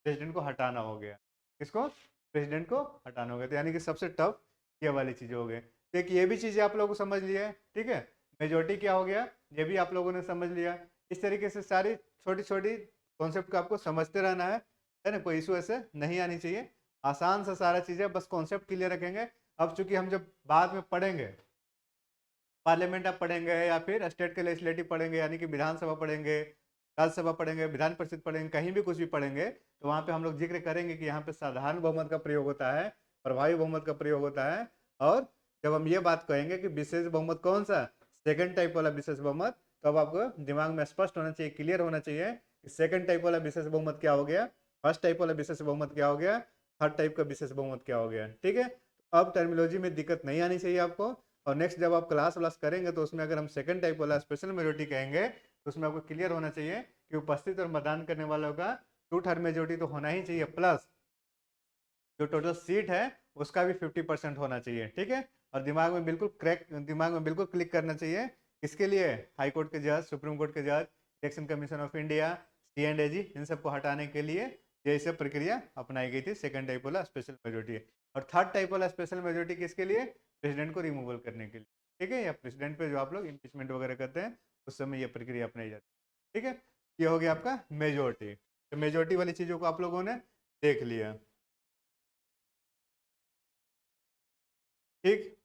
प्रेसिडेंट को हटाना हो गया। किसको? प्रेसिडेंट को हटाना हो गया। तो यानी कि सबसे टफ ये वाली चीजें हो गई। तो एक ये भी चीजें आप लोगों को समझ लिया है, ठीक है, मेजोरिटी क्या हो गया ये भी आप लोगों ने समझ लिया। इस तरीके से सारी छोटी छोटी कॉन्सेप्ट को आपको समझते रहना है ना, कोई इशू ऐसे नहीं आनी चाहिए। आसान से सारा चीजें, बस कॉन्सेप्ट क्लियर रखेंगे। अब चूंकि हम जब बाद में पढ़ेंगे पार्लियामेंट आप पढ़ेंगे या फिर स्टेट के लेजिस्लेटिव पढ़ेंगे, यानी कि विधानसभा पढ़ेंगे, राज्यसभा पढ़ेंगे, विधान परिषद पढ़ेंगे, कहीं भी कुछ भी पढ़ेंगे, तो वहाँ पे हम लोग जिक्र करेंगे कि यहाँ पे साधारण बहुमत का प्रयोग होता है, प्रभावी बहुमत का प्रयोग होता है। और जब हम ये बात कहेंगे कि विशेष बहुमत कौन सा, सेकंड टाइप वाला विशेष बहुमत, तो अब आपको दिमाग में स्पष्ट होना चाहिए, क्लियर होना चाहिए कि सेकंड टाइप वाला विशेष बहुमत क्या हो गया, फर्स्ट टाइप वाला विशेष बहुमत क्या हो गया, थर्ड टाइप का विशेष बहुमत क्या हो गया, ठीक है। अब टर्मिनोलॉजी में दिक्कत नहीं आनी चाहिए आपको। और नेक्स्ट जब आप क्लास व्लास करेंगे तो उसमें अगर हम सेकंड टाइप वाला स्पेशल मेजोरिटी कहेंगे तो उसमें आपको क्लियर होना चाहिए कि उपस्थित और मतदान करने वालों का 2/3 मेजोरिटी तो होना ही चाहिए, प्लस जो टोटल सीट है उसका भी 50% होना चाहिए, ठीक है। और दिमाग में बिल्कुल क्लिक करना चाहिए किसके लिए? हाई कोर्ट के जज, सुप्रीम कोर्ट के जज, election commission of India, C&AG, इन सबको हटाने के लिए ये सब प्रक्रिया अपनाई गई थी, सेकंड टाइप वाला स्पेशल मेजोरिटी। और थर्ड टाइप वाला स्पेशल मेजोरिटी किसके लिए? प्रेसिडेंट को रिमूवल करने के लिए, ठीक है, या प्रेसिडेंट पे जो आप लोग इम्पीचमेंट वगैरह करते हैं उस समय ये प्रक्रिया अपनाई जाती है, ठीक है। ये हो गया आपका मेजोरिटी। तो मेजोरिटी वाली चीज़ों को आप लोगों ने देख लिया, ठीक।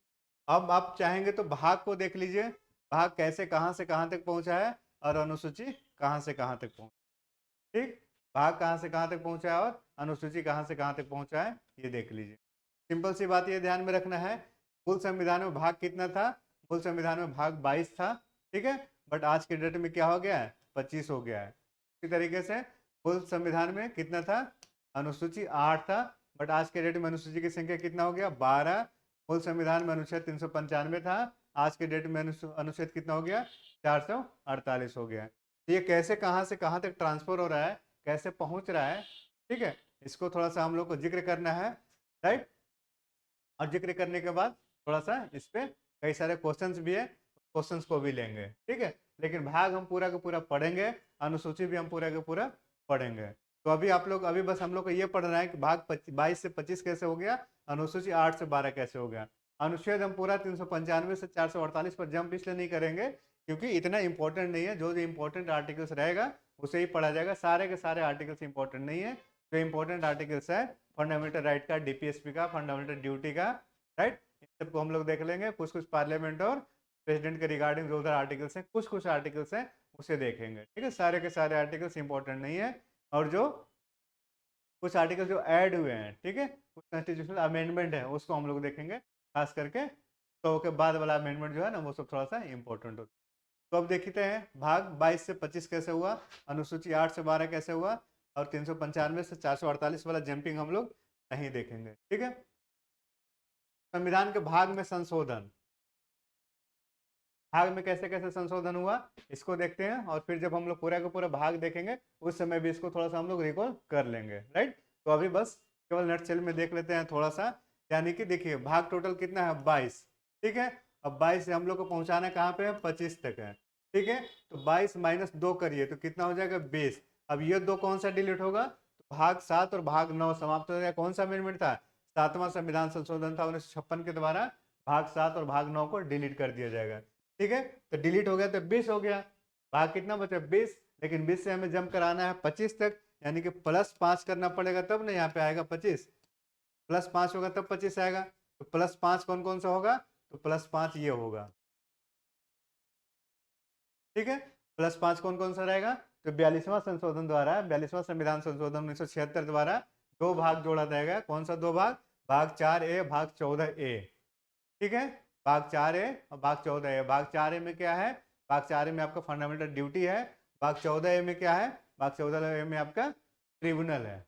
अब आप चाहेंगे तो भाग को देख लीजिए, भाग कैसे कहाँ से कहाँ तक पहुँचा है और अनुसूची कहाँ से कहाँ तक पहुँचा, ठीक। भाग कहाँ से कहाँ तक पहुँचा है और अनुसूची कहाँ से कहाँ तक पहुँचा है, ये देख लीजिए। सिंपल सी बात ये ध्यान में रखना है, मूल संविधान में भाग कितना था? मूल संविधान में भाग 22 था, ठीक है। बट आज के डेट में क्या हो गया है? 25 हो गया है। इसी तरीके से मूल संविधान में कितना था? अनुसूची 8 था, बट आज के डेट में अनुसूची की संख्या कितना हो गया? 12। मूल संविधान में अनुच्छेद 395 था, आज के डेट में अनुच्छेद कितना हो गया? 448 हो गया। तो ये कैसे कहाँ से कहाँ तक ट्रांसफर हो रहा है, कैसे पहुँच रहा है, ठीक है, इसको थोड़ा सा हम लोग को जिक्र करना है, राइट। और जिक्र करने के बाद थोड़ा सा इस पे कई सारे क्वेश्चंस भी है, क्वेश्चंस को भी लेंगे, ठीक है। लेकिन भाग हम पूरा का पूरा पढ़ेंगे, अनुसूची भी हम पूरा का पूरा पढ़ेंगे। तो अभी आप लोग, अभी बस हम लोग को ये पढ़ना है कि भाग 22 से 25 कैसे हो गया, अनुसूची 8 से 12 कैसे हो गया। अनुच्छेद हम पूरा 395 से 448 पर जंप इसलिए नहीं करेंगे क्योंकि इतना इंपॉर्टेंट नहीं है। जो जो इंपॉर्टेंट आर्टिकल्स रहेगा उसे ही पढ़ा जाएगा, सारे के सारे आर्टिकल्स इंपॉर्टेंट नहीं है। जो इंपॉर्टेंट आर्टिकल्स है फंडामेंटल राइट का, DPSP का, फंडामेंटल ड्यूटी का, राइट, इन सबको हम लोग देख लेंगे। कुछ कुछ पार्लियामेंट और प्रेसिडेंट के रिगार्डिंग जो उधर आर्टिकल्स हैं, कुछ कुछ आर्टिकल्स हैं उसे देखेंगे, ठीक है। सारे के सारे आर्टिकल्स इंपॉर्टेंट नहीं है। और जो कुछ आर्टिकल जो ऐड हुए हैं, ठीक है, कुछ कॉन्स्टिट्यूशनल अमेंडमेंट है उसको हम लोग देखेंगे खास करके। तो के बाद वाला अमेंडमेंट जो है ना वो सब थोड़ा सा इंपॉर्टेंट होता है। तो अब देखते हैं भाग 22 से 25 कैसे हुआ, अनुसूची 8 से 12 कैसे हुआ, और 395 से 448 वाला जंपिंग हम लोग नहीं देखेंगे, ठीक है। संविधान के भाग में संशोधन, भाग में कैसे कैसे संशोधन हुआ इसको देखते हैं, और फिर जब हम लोग पूरा का पूरा भाग देखेंगे उस समय भी इसको थोड़ा सा हम लोग रिकॉल कर लेंगे, राइट। तो अभी बस केवल नटशेल में देख लेते हैं थोड़ा सा। यानी कि देखिए भाग टोटल कितना है? 22, ठीक है। अब 22 से हम लोग को पहुंचाना कहाँ पे है? 25 तक है, ठीक है। तो 22 माइनस 2 करिए तो कितना हो जाएगा? 20। अब ये दो कौन सा डिलीट होगा? तो भाग 7 और भाग 9 समाप्त हो जाएगा। कौन सा अमेंडमेंट था? 7वां संविधान संशोधन था 1956 के द्वारा। भाग 7 और भाग 9 को डिलीट कर दिया जाएगा, ठीक है। तो डिलीट हो गया तो 20 हो गया, भाग कितना बचा? 20। लेकिन 20 से हमें जंप कराना है 25 तक, यानी कि +5 करना पड़ेगा तब ना यहाँ पे आएगा 25। +5 होगा तब 25 आएगा। तो +5 कौन कौन सा होगा? तो +5 ये होगा, ठीक है। +5 कौन कौन सा रहेगा? तो 42वां संशोधन द्वारा, 42वां संविधान संशोधन 1976 द्वारा दो भाग जोड़ा जाएगा। कौन सा दो भाग? भाग 4A, भाग 14A, ठीक है। भाग 4A और भाग 14A। भाग 4A में क्या है? भाग 4A में आपका फंडामेंटल ड्यूटी है। भाग 14A में क्या है? भाग 14A में आपका ट्रिब्यूनल है,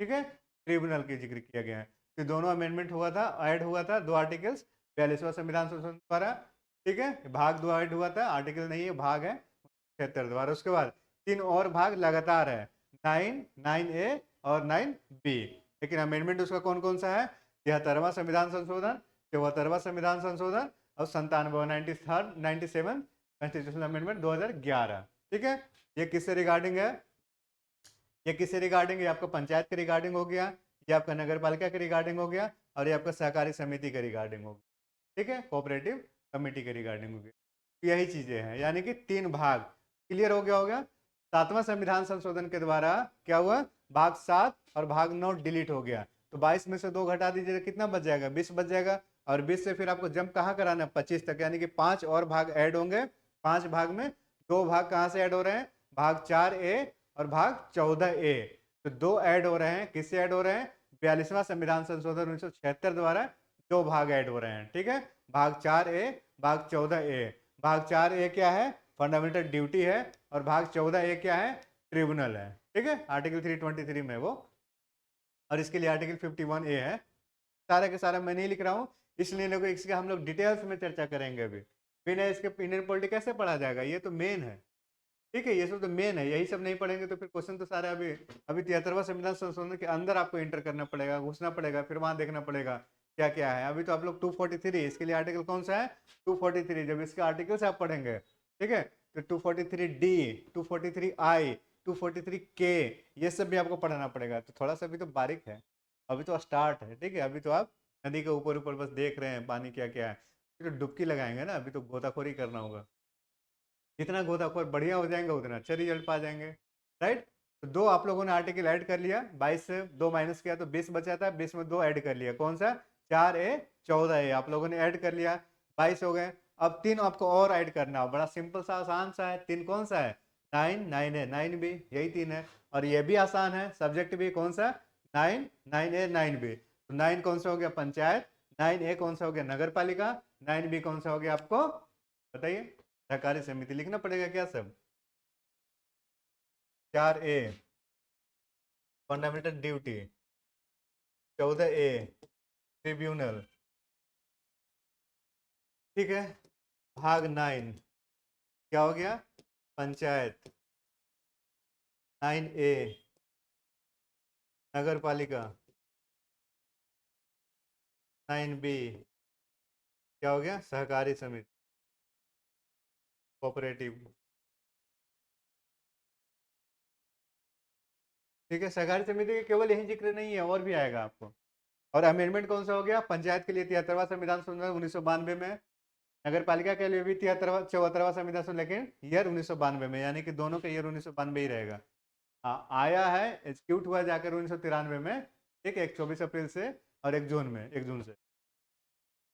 ठीक है। ट्रिब्यूनल की जिक्र किया गया है। तो दोनों अमेंडमेंट हुआ था, ऐड हुआ था दो आर्टिकल्स 42वां संविधान संशोधन द्वारा, ठीक है। भाग दो ऐड हुआ था, आर्टिकल नहीं है, भाग है 76 द्वारा। उसके बाद तीन और भाग लगातार है, 9, 9A और 9B। लेकिन अमेंडमेंट उसका कौन कौन सा है? 73वां संविधान संशोधन, 74वां संविधान संशोधन और 97 कॉन्स्टिट्यूशनल अमेंडमेंट 2011, ठीक है। ये किससे रिगार्डिंग है? ये किससे रिगार्डिंग है? आपका पंचायत के रिगार्डिंग हो गया, ये आपका नगर पालिका के रिगार्डिंग हो गया, और ये आपका सहकारी समिति के रिगार्डिंग हो गया, ठीक है। कोऑपरेटिव कमेटी के रिगार्डिंग हो गया। यही चीजें हैं, यानी कि तीन भाग क्लियर हो गया होगा। 7वां संविधान संशोधन के द्वारा क्या हुआ? भाग 7 और भाग 9 डिलीट हो गया। तो 22 में से 2 घटा दीजिए, कितना बच जाएगा? 20 बच जाएगा। और 20 से फिर आपको जंप कहाँ कराना है? 25 तक, यानी कि 5 और भाग ऐड होंगे। 5 भाग में 2 भाग कहाँ से ऐड हो रहे हैं? भाग 4A और भाग 14A। तो 2 ऐड हो रहे हैं, किससे ऐड हो रहे हैं? 42वां संविधान संशोधन 1976 द्वारा 2 भाग ऐड हो रहे हैं, ठीक है। भाग 4A, भाग 14A। भाग 4A क्या है? फंडामेंटल ड्यूटी है। और भाग 14A क्या है? ट्रिब्यूनल है, ठीक है। आर्टिकल 323 में वो, और इसके लिए आर्टिकल 51A है। सारा के सारा मैं नहीं लिख रहा हूँ, इसलिए लोग इसके हम लोग डिटेल्स में चर्चा करेंगे अभी। बिना इसके इंडियन पॉलिटी कैसे पढ़ा जाएगा? ये तो मेन है, ठीक है। ये सब तो मेन है, यही सब नहीं पढ़ेंगे तो फिर क्वेश्चन तो सारे अभी 73वां संविधान संशोधन के अंदर आपको एंटर करना पड़ेगा, घुसना पड़ेगा, फिर वहां देखना पड़ेगा क्या क्या है। अभी तो आप लोग 243, इसके लिए आर्टिकल कौन सा है, 243। जब इसके आर्टिकल से आप पढ़ेंगे, ठीक है, तो 243D, 243I, 243K, ये सब भी आपको पढ़ना पड़ेगा। तो थोड़ा सा अभी तो बारीक है, अभी तो स्टार्ट है, ठीक है। अभी तो आप नदी के ऊपर ऊपर बस देख रहे हैं पानी क्या क्या है, फिर तो डुबकी लगाएंगे ना, अभी तो गोताखोरी करना होगा। जितना गोताखोर बढ़िया हो जाएंगे उतना अच्छा रिजल्ट पा जाएंगे, राइट। तो दो आप लोगों ने आर्टिकल ऐड कर लिया, 22 से 2 माइनस किया तो 20 बचा था, 20 में 2 ऐड कर लिया, कौन सा, 4A 14A आप लोगों ने ऐड कर लिया, 22 हो गए। अब 3 आपको और ऐड करना हो, बड़ा सिंपल सा आसान सा है। 3 कौन सा है, 9, 9A 9B, यही 3 है। और ये भी आसान है, सब्जेक्ट भी कौन सा, 9, 9A 9B। तो 9 कौन सा हो गया, पंचायत, 9A कौन सा हो गया, नगर पालिका, 9B कौन सा हो गया आपको बताइए, सहकारी समिति। लिखना पड़ेगा क्या सब, 4A fundamental duty, 14A tribunal, ठीक है। भाग 9 क्या हो गया, पंचायत, 9A नगर पालिका, 9B क्या हो गया, सहकारी समिति, कोऑपरेटिव, ठीक है। सहकारी समिति के केवल यही जिक्र नहीं है, और भी आएगा आपको। और अमेंडमेंट कौन सा हो गया, पंचायत के लिए 73वां संविधान संशोधन 1992 में, नगर पालिका के लिए भी 74वां संविधान संशोधन, लेकिन ईयर 1992 में, यानी कि दोनों का ईयर 1992 ही रहेगा। आया है, एग्जीक्यूट हुआ जाकर 1993 में, ठीक है, एक 24 अप्रैल से और 1 जून में, 1 जून से।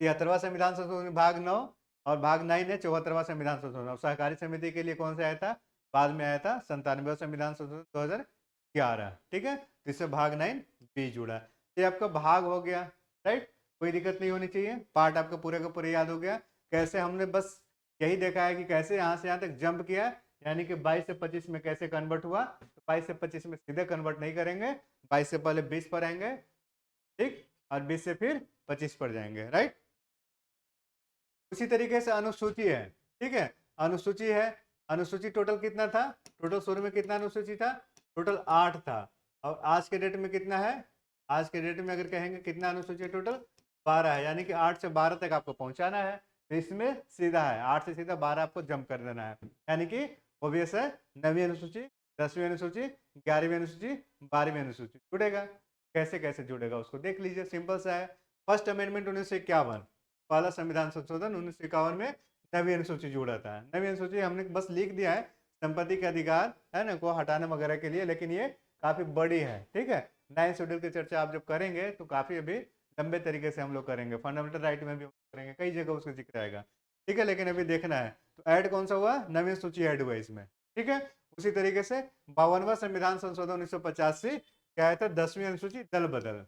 73वां संविधान संशोधन भाग 9, और भाग 9 है 74वां संविधान संशोधन। और सहकारी समिति के लिए कौन सा आया था, बाद में आया था 97वां संविधान संशोधन 2011, ठीक है। तो इससे भाग 9 भी जुड़ा। ये आपका भाग हो गया, राइट, कोई दिक्कत नहीं होनी चाहिए। पार्ट आपका पूरे का पूरे याद हो गया। कैसे हमने बस यही देखा है कि कैसे यहाँ से यहाँ तक जंप किया, यानी कि 22 से 25 में कैसे कन्वर्ट हुआ। तो 22 से 25 में सीधे कन्वर्ट नहीं करेंगे, 22 से पहले 20 पर आएंगे, ठीक, और 20 से फिर 25 पर जाएंगे, राइट। उसी तरीके से अनुसूची है, ठीक है, अनुसूची है। अनुसूची टोटल कितना था, टोटल शुरू में कितना अनुसूची था, टोटल 8 था। और आज के डेट में कितना है, आज के डेट में अगर कहेंगे कितना अनुसूची है, टोटल 12 है, यानी कि 8 से 12 तक आपको पहुंचाना है। तो इसमें सीधा है, 8 से सीधा 12 आपको जंप कर देना है, यानी कि ओबियस है 9वीं अनुसूची, 10वीं अनुसूची, 11वीं अनुसूची, 12वीं अनुसूची जुड़ेगा। कैसे कैसे जुड़ेगा उसको देख लीजिए, सिंपल सा है। फर्स्ट अमेंडमेंट 1951, पहला संविधान संशोधन 1951 में 9वीं अनुसूची जोड़ा था। 9वीं अनुसूची हमने बस लिख दिया है संपत्ति के अधिकार है ना को हटाने वगैरह के लिए, लेकिन ये काफी बड़ी है, ठीक है। 9 शेड्यूल की चर्चा आप जब करेंगे तो काफी अभी लंबे तरीके से हम लोग करेंगे, फंडामेंटल राइट में भी करेंगे, कई जगह उसका जिक्र आएगा, ठीक है। लेकिन अभी देखना है तो ऐड कौन सा हुआ, 9वीं सूची ऐड हुआ इसमें, ठीक है। उसी तरीके से 52वां संविधान संशोधन 1985 क्या है था, 10वीं अनुसूची दल बदल,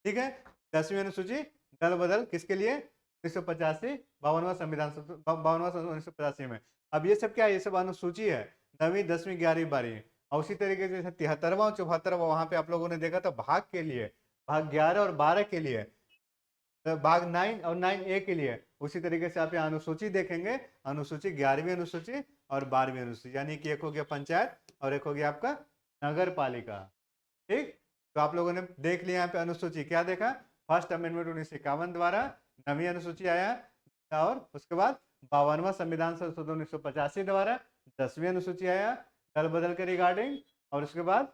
ठीक है। 10वीं अनुसूची दल बदल किसके लिए, 1985, 52वां संविधान 52वां संशोधन 1985 में। अब ये सब क्या है, ये सब अनुसूची है, 9वीं 10वीं 11वीं 12वीं। और उसी तरीके से 73वां 74वां वहां पे आप लोगों ने देखा था भाग के लिए, भाग 11 और 12 के लिए, तो भाग 9 और 9A के लिए। उसी तरीके से आप यहाँ अनुसूची देखेंगे, अनुसूची 11वीं अनुसूची और 12वीं अनुसूची, यानी कि एक हो गया पंचायत और एक हो गया आपका नगर पालिका, ठीक। तो आप लोगों ने देख लिया यहाँ पे अनुसूची, क्या देखा, फर्स्ट अमेंडमेंट 1951 द्वारा 9वीं अनुसूची आया, और उसके बाद 52वां संविधान संशोधन 1985 द्वारा 10वीं अनुसूची आया दल बदल के रिगार्डिंग। और उसके बाद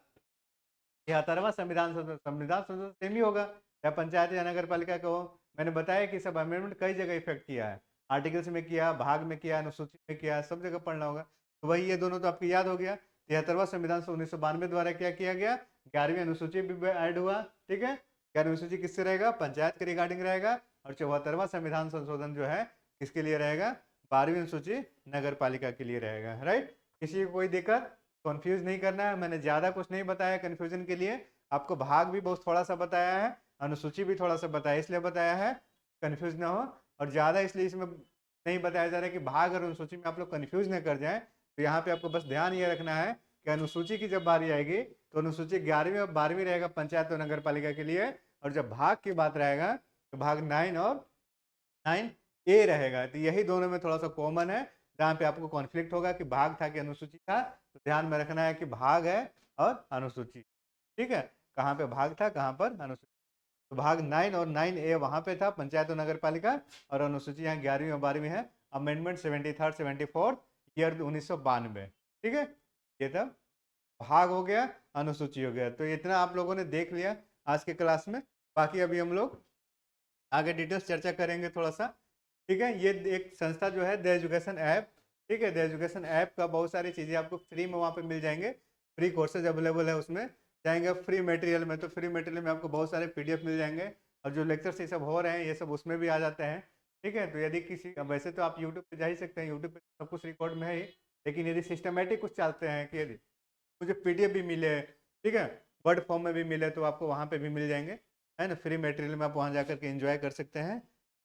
73वां संविधान संशोधन सेम ही होगा, या पंचायत या नगर पालिका का हो। मैंने बताया कि सब अमेंडमेंट कई जगह इफेक्ट किया है, आर्टिकल्स में किया, भाग में किया, अनुसूची में किया, सब जगह पढ़ना होगा। तो वही ये दोनों तो आपको याद हो गया। 73वां संविधान 1992 द्वारा क्या किया गया, 11वीं अनुसूची भी ऐड हुआ, ठीक है। 11वीं अनुसूची किससे रहेगा, पंचायत के रिगार्डिंग रहेगा। और 74वां संविधान संशोधन जो है किसके लिए रहेगा, 12वीं अनुसूची नगर पालिका के लिए रहेगा, राइट। किसी को कोई दिक्कत, कंफ्यूज नहीं करना है, मैंने ज़्यादा कुछ नहीं बताया कन्फ्यूजन के लिए। आपको भाग भी बहुत थोड़ा सा बताया है, अनुसूची भी थोड़ा सा बताया, इसलिए बताया है कन्फ्यूज ना हो। और ज़्यादा इसलिए इसमें नहीं बताया जा रहा है कि भाग और अनुसूची में आप लोग कन्फ्यूज ना कर जाएं। तो यहाँ पे आपको बस ध्यान ये रखना है कि अनुसूची की जब बारी आएगी तो अनुसूची 11वीं और 12वीं रहेगा पंचायत और नगर पालिका के लिए, और जब भाग की बात रहेगा तो भाग 9 और 9A रहेगा। तो यही दोनों में थोड़ा सा कॉमन है, जहाँ पे आपको कॉन्फ्लिक्ट होगा कि भाग था कि अनुसूची था। तो ध्यान में रखना है कि भाग है और अनुसूची, ठीक है, कहाँ पे भाग था कहाँ पर अनुसूची। तो भाग 9 और 9A वहाँ पे था, पंचायत और नगर पालिका, और अनुसूची यहाँ 11वीं और 12वीं है। अमेंडमेंट 73rd 74th ईयर 1992, ठीक है। ये था भाग हो गया, अनुसूची हो गया। तो इतना आप लोगों ने देख लिया आज के क्लास में। बाकी अभी हम लोग आगे डिटेल्स चर्चा करेंगे थोड़ा सा, ठीक है। ये एक संस्था जो है द एजुकेशन ऐप, ठीक है। द एजुकेशन ऐप का बहुत सारी चीज़ें आपको फ्री में वहाँ पे मिल जाएंगे, फ्री कोर्सेज अवेलेबल है उसमें। जाएंगे फ्री मटेरियल में, तो फ्री मटेरियल में आपको बहुत सारे PDF मिल जाएंगे, और जो लेक्चर्स ये सब हो रहे हैं ये सब उसमें भी आ जाते हैं, ठीक है। तो यदि किसी, वैसे तो आप यूट्यूब पे जा ही सकते हैं, यूट्यूब पे सब कुछ रिकॉर्ड में है ही, लेकिन यदि सिस्टमेटिक कुछ चाहते हैं कि यदि मुझे PDF भी मिले, ठीक है, वर्ड फॉर्म में भी मिले, तो आपको वहाँ पे भी मिल जाएंगे, है ना। फ्री मटेरियल में आप वहाँ जा करके एंजॉय कर सकते हैं,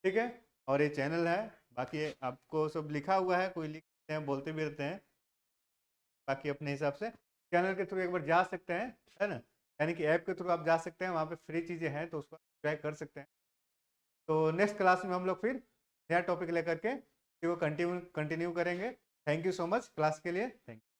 ठीक है। और ये चैनल है, बाकी ये आपको सब लिखा हुआ है, कोई लिखते हैं बोलते भी रहते हैं, बाकी अपने हिसाब से चैनल के थ्रू एक बार जा सकते हैं, है ना। यानी कि ऐप के थ्रू आप जा सकते हैं, वहाँ पे फ्री चीज़ें हैं तो उसको एंजॉय कर सकते हैं। तो नेक्स्ट क्लास में हम लोग फिर नया टॉपिक लेकर के वो कंटिन्यू करेंगे। Thank you so much class के लिए, थैंक यू।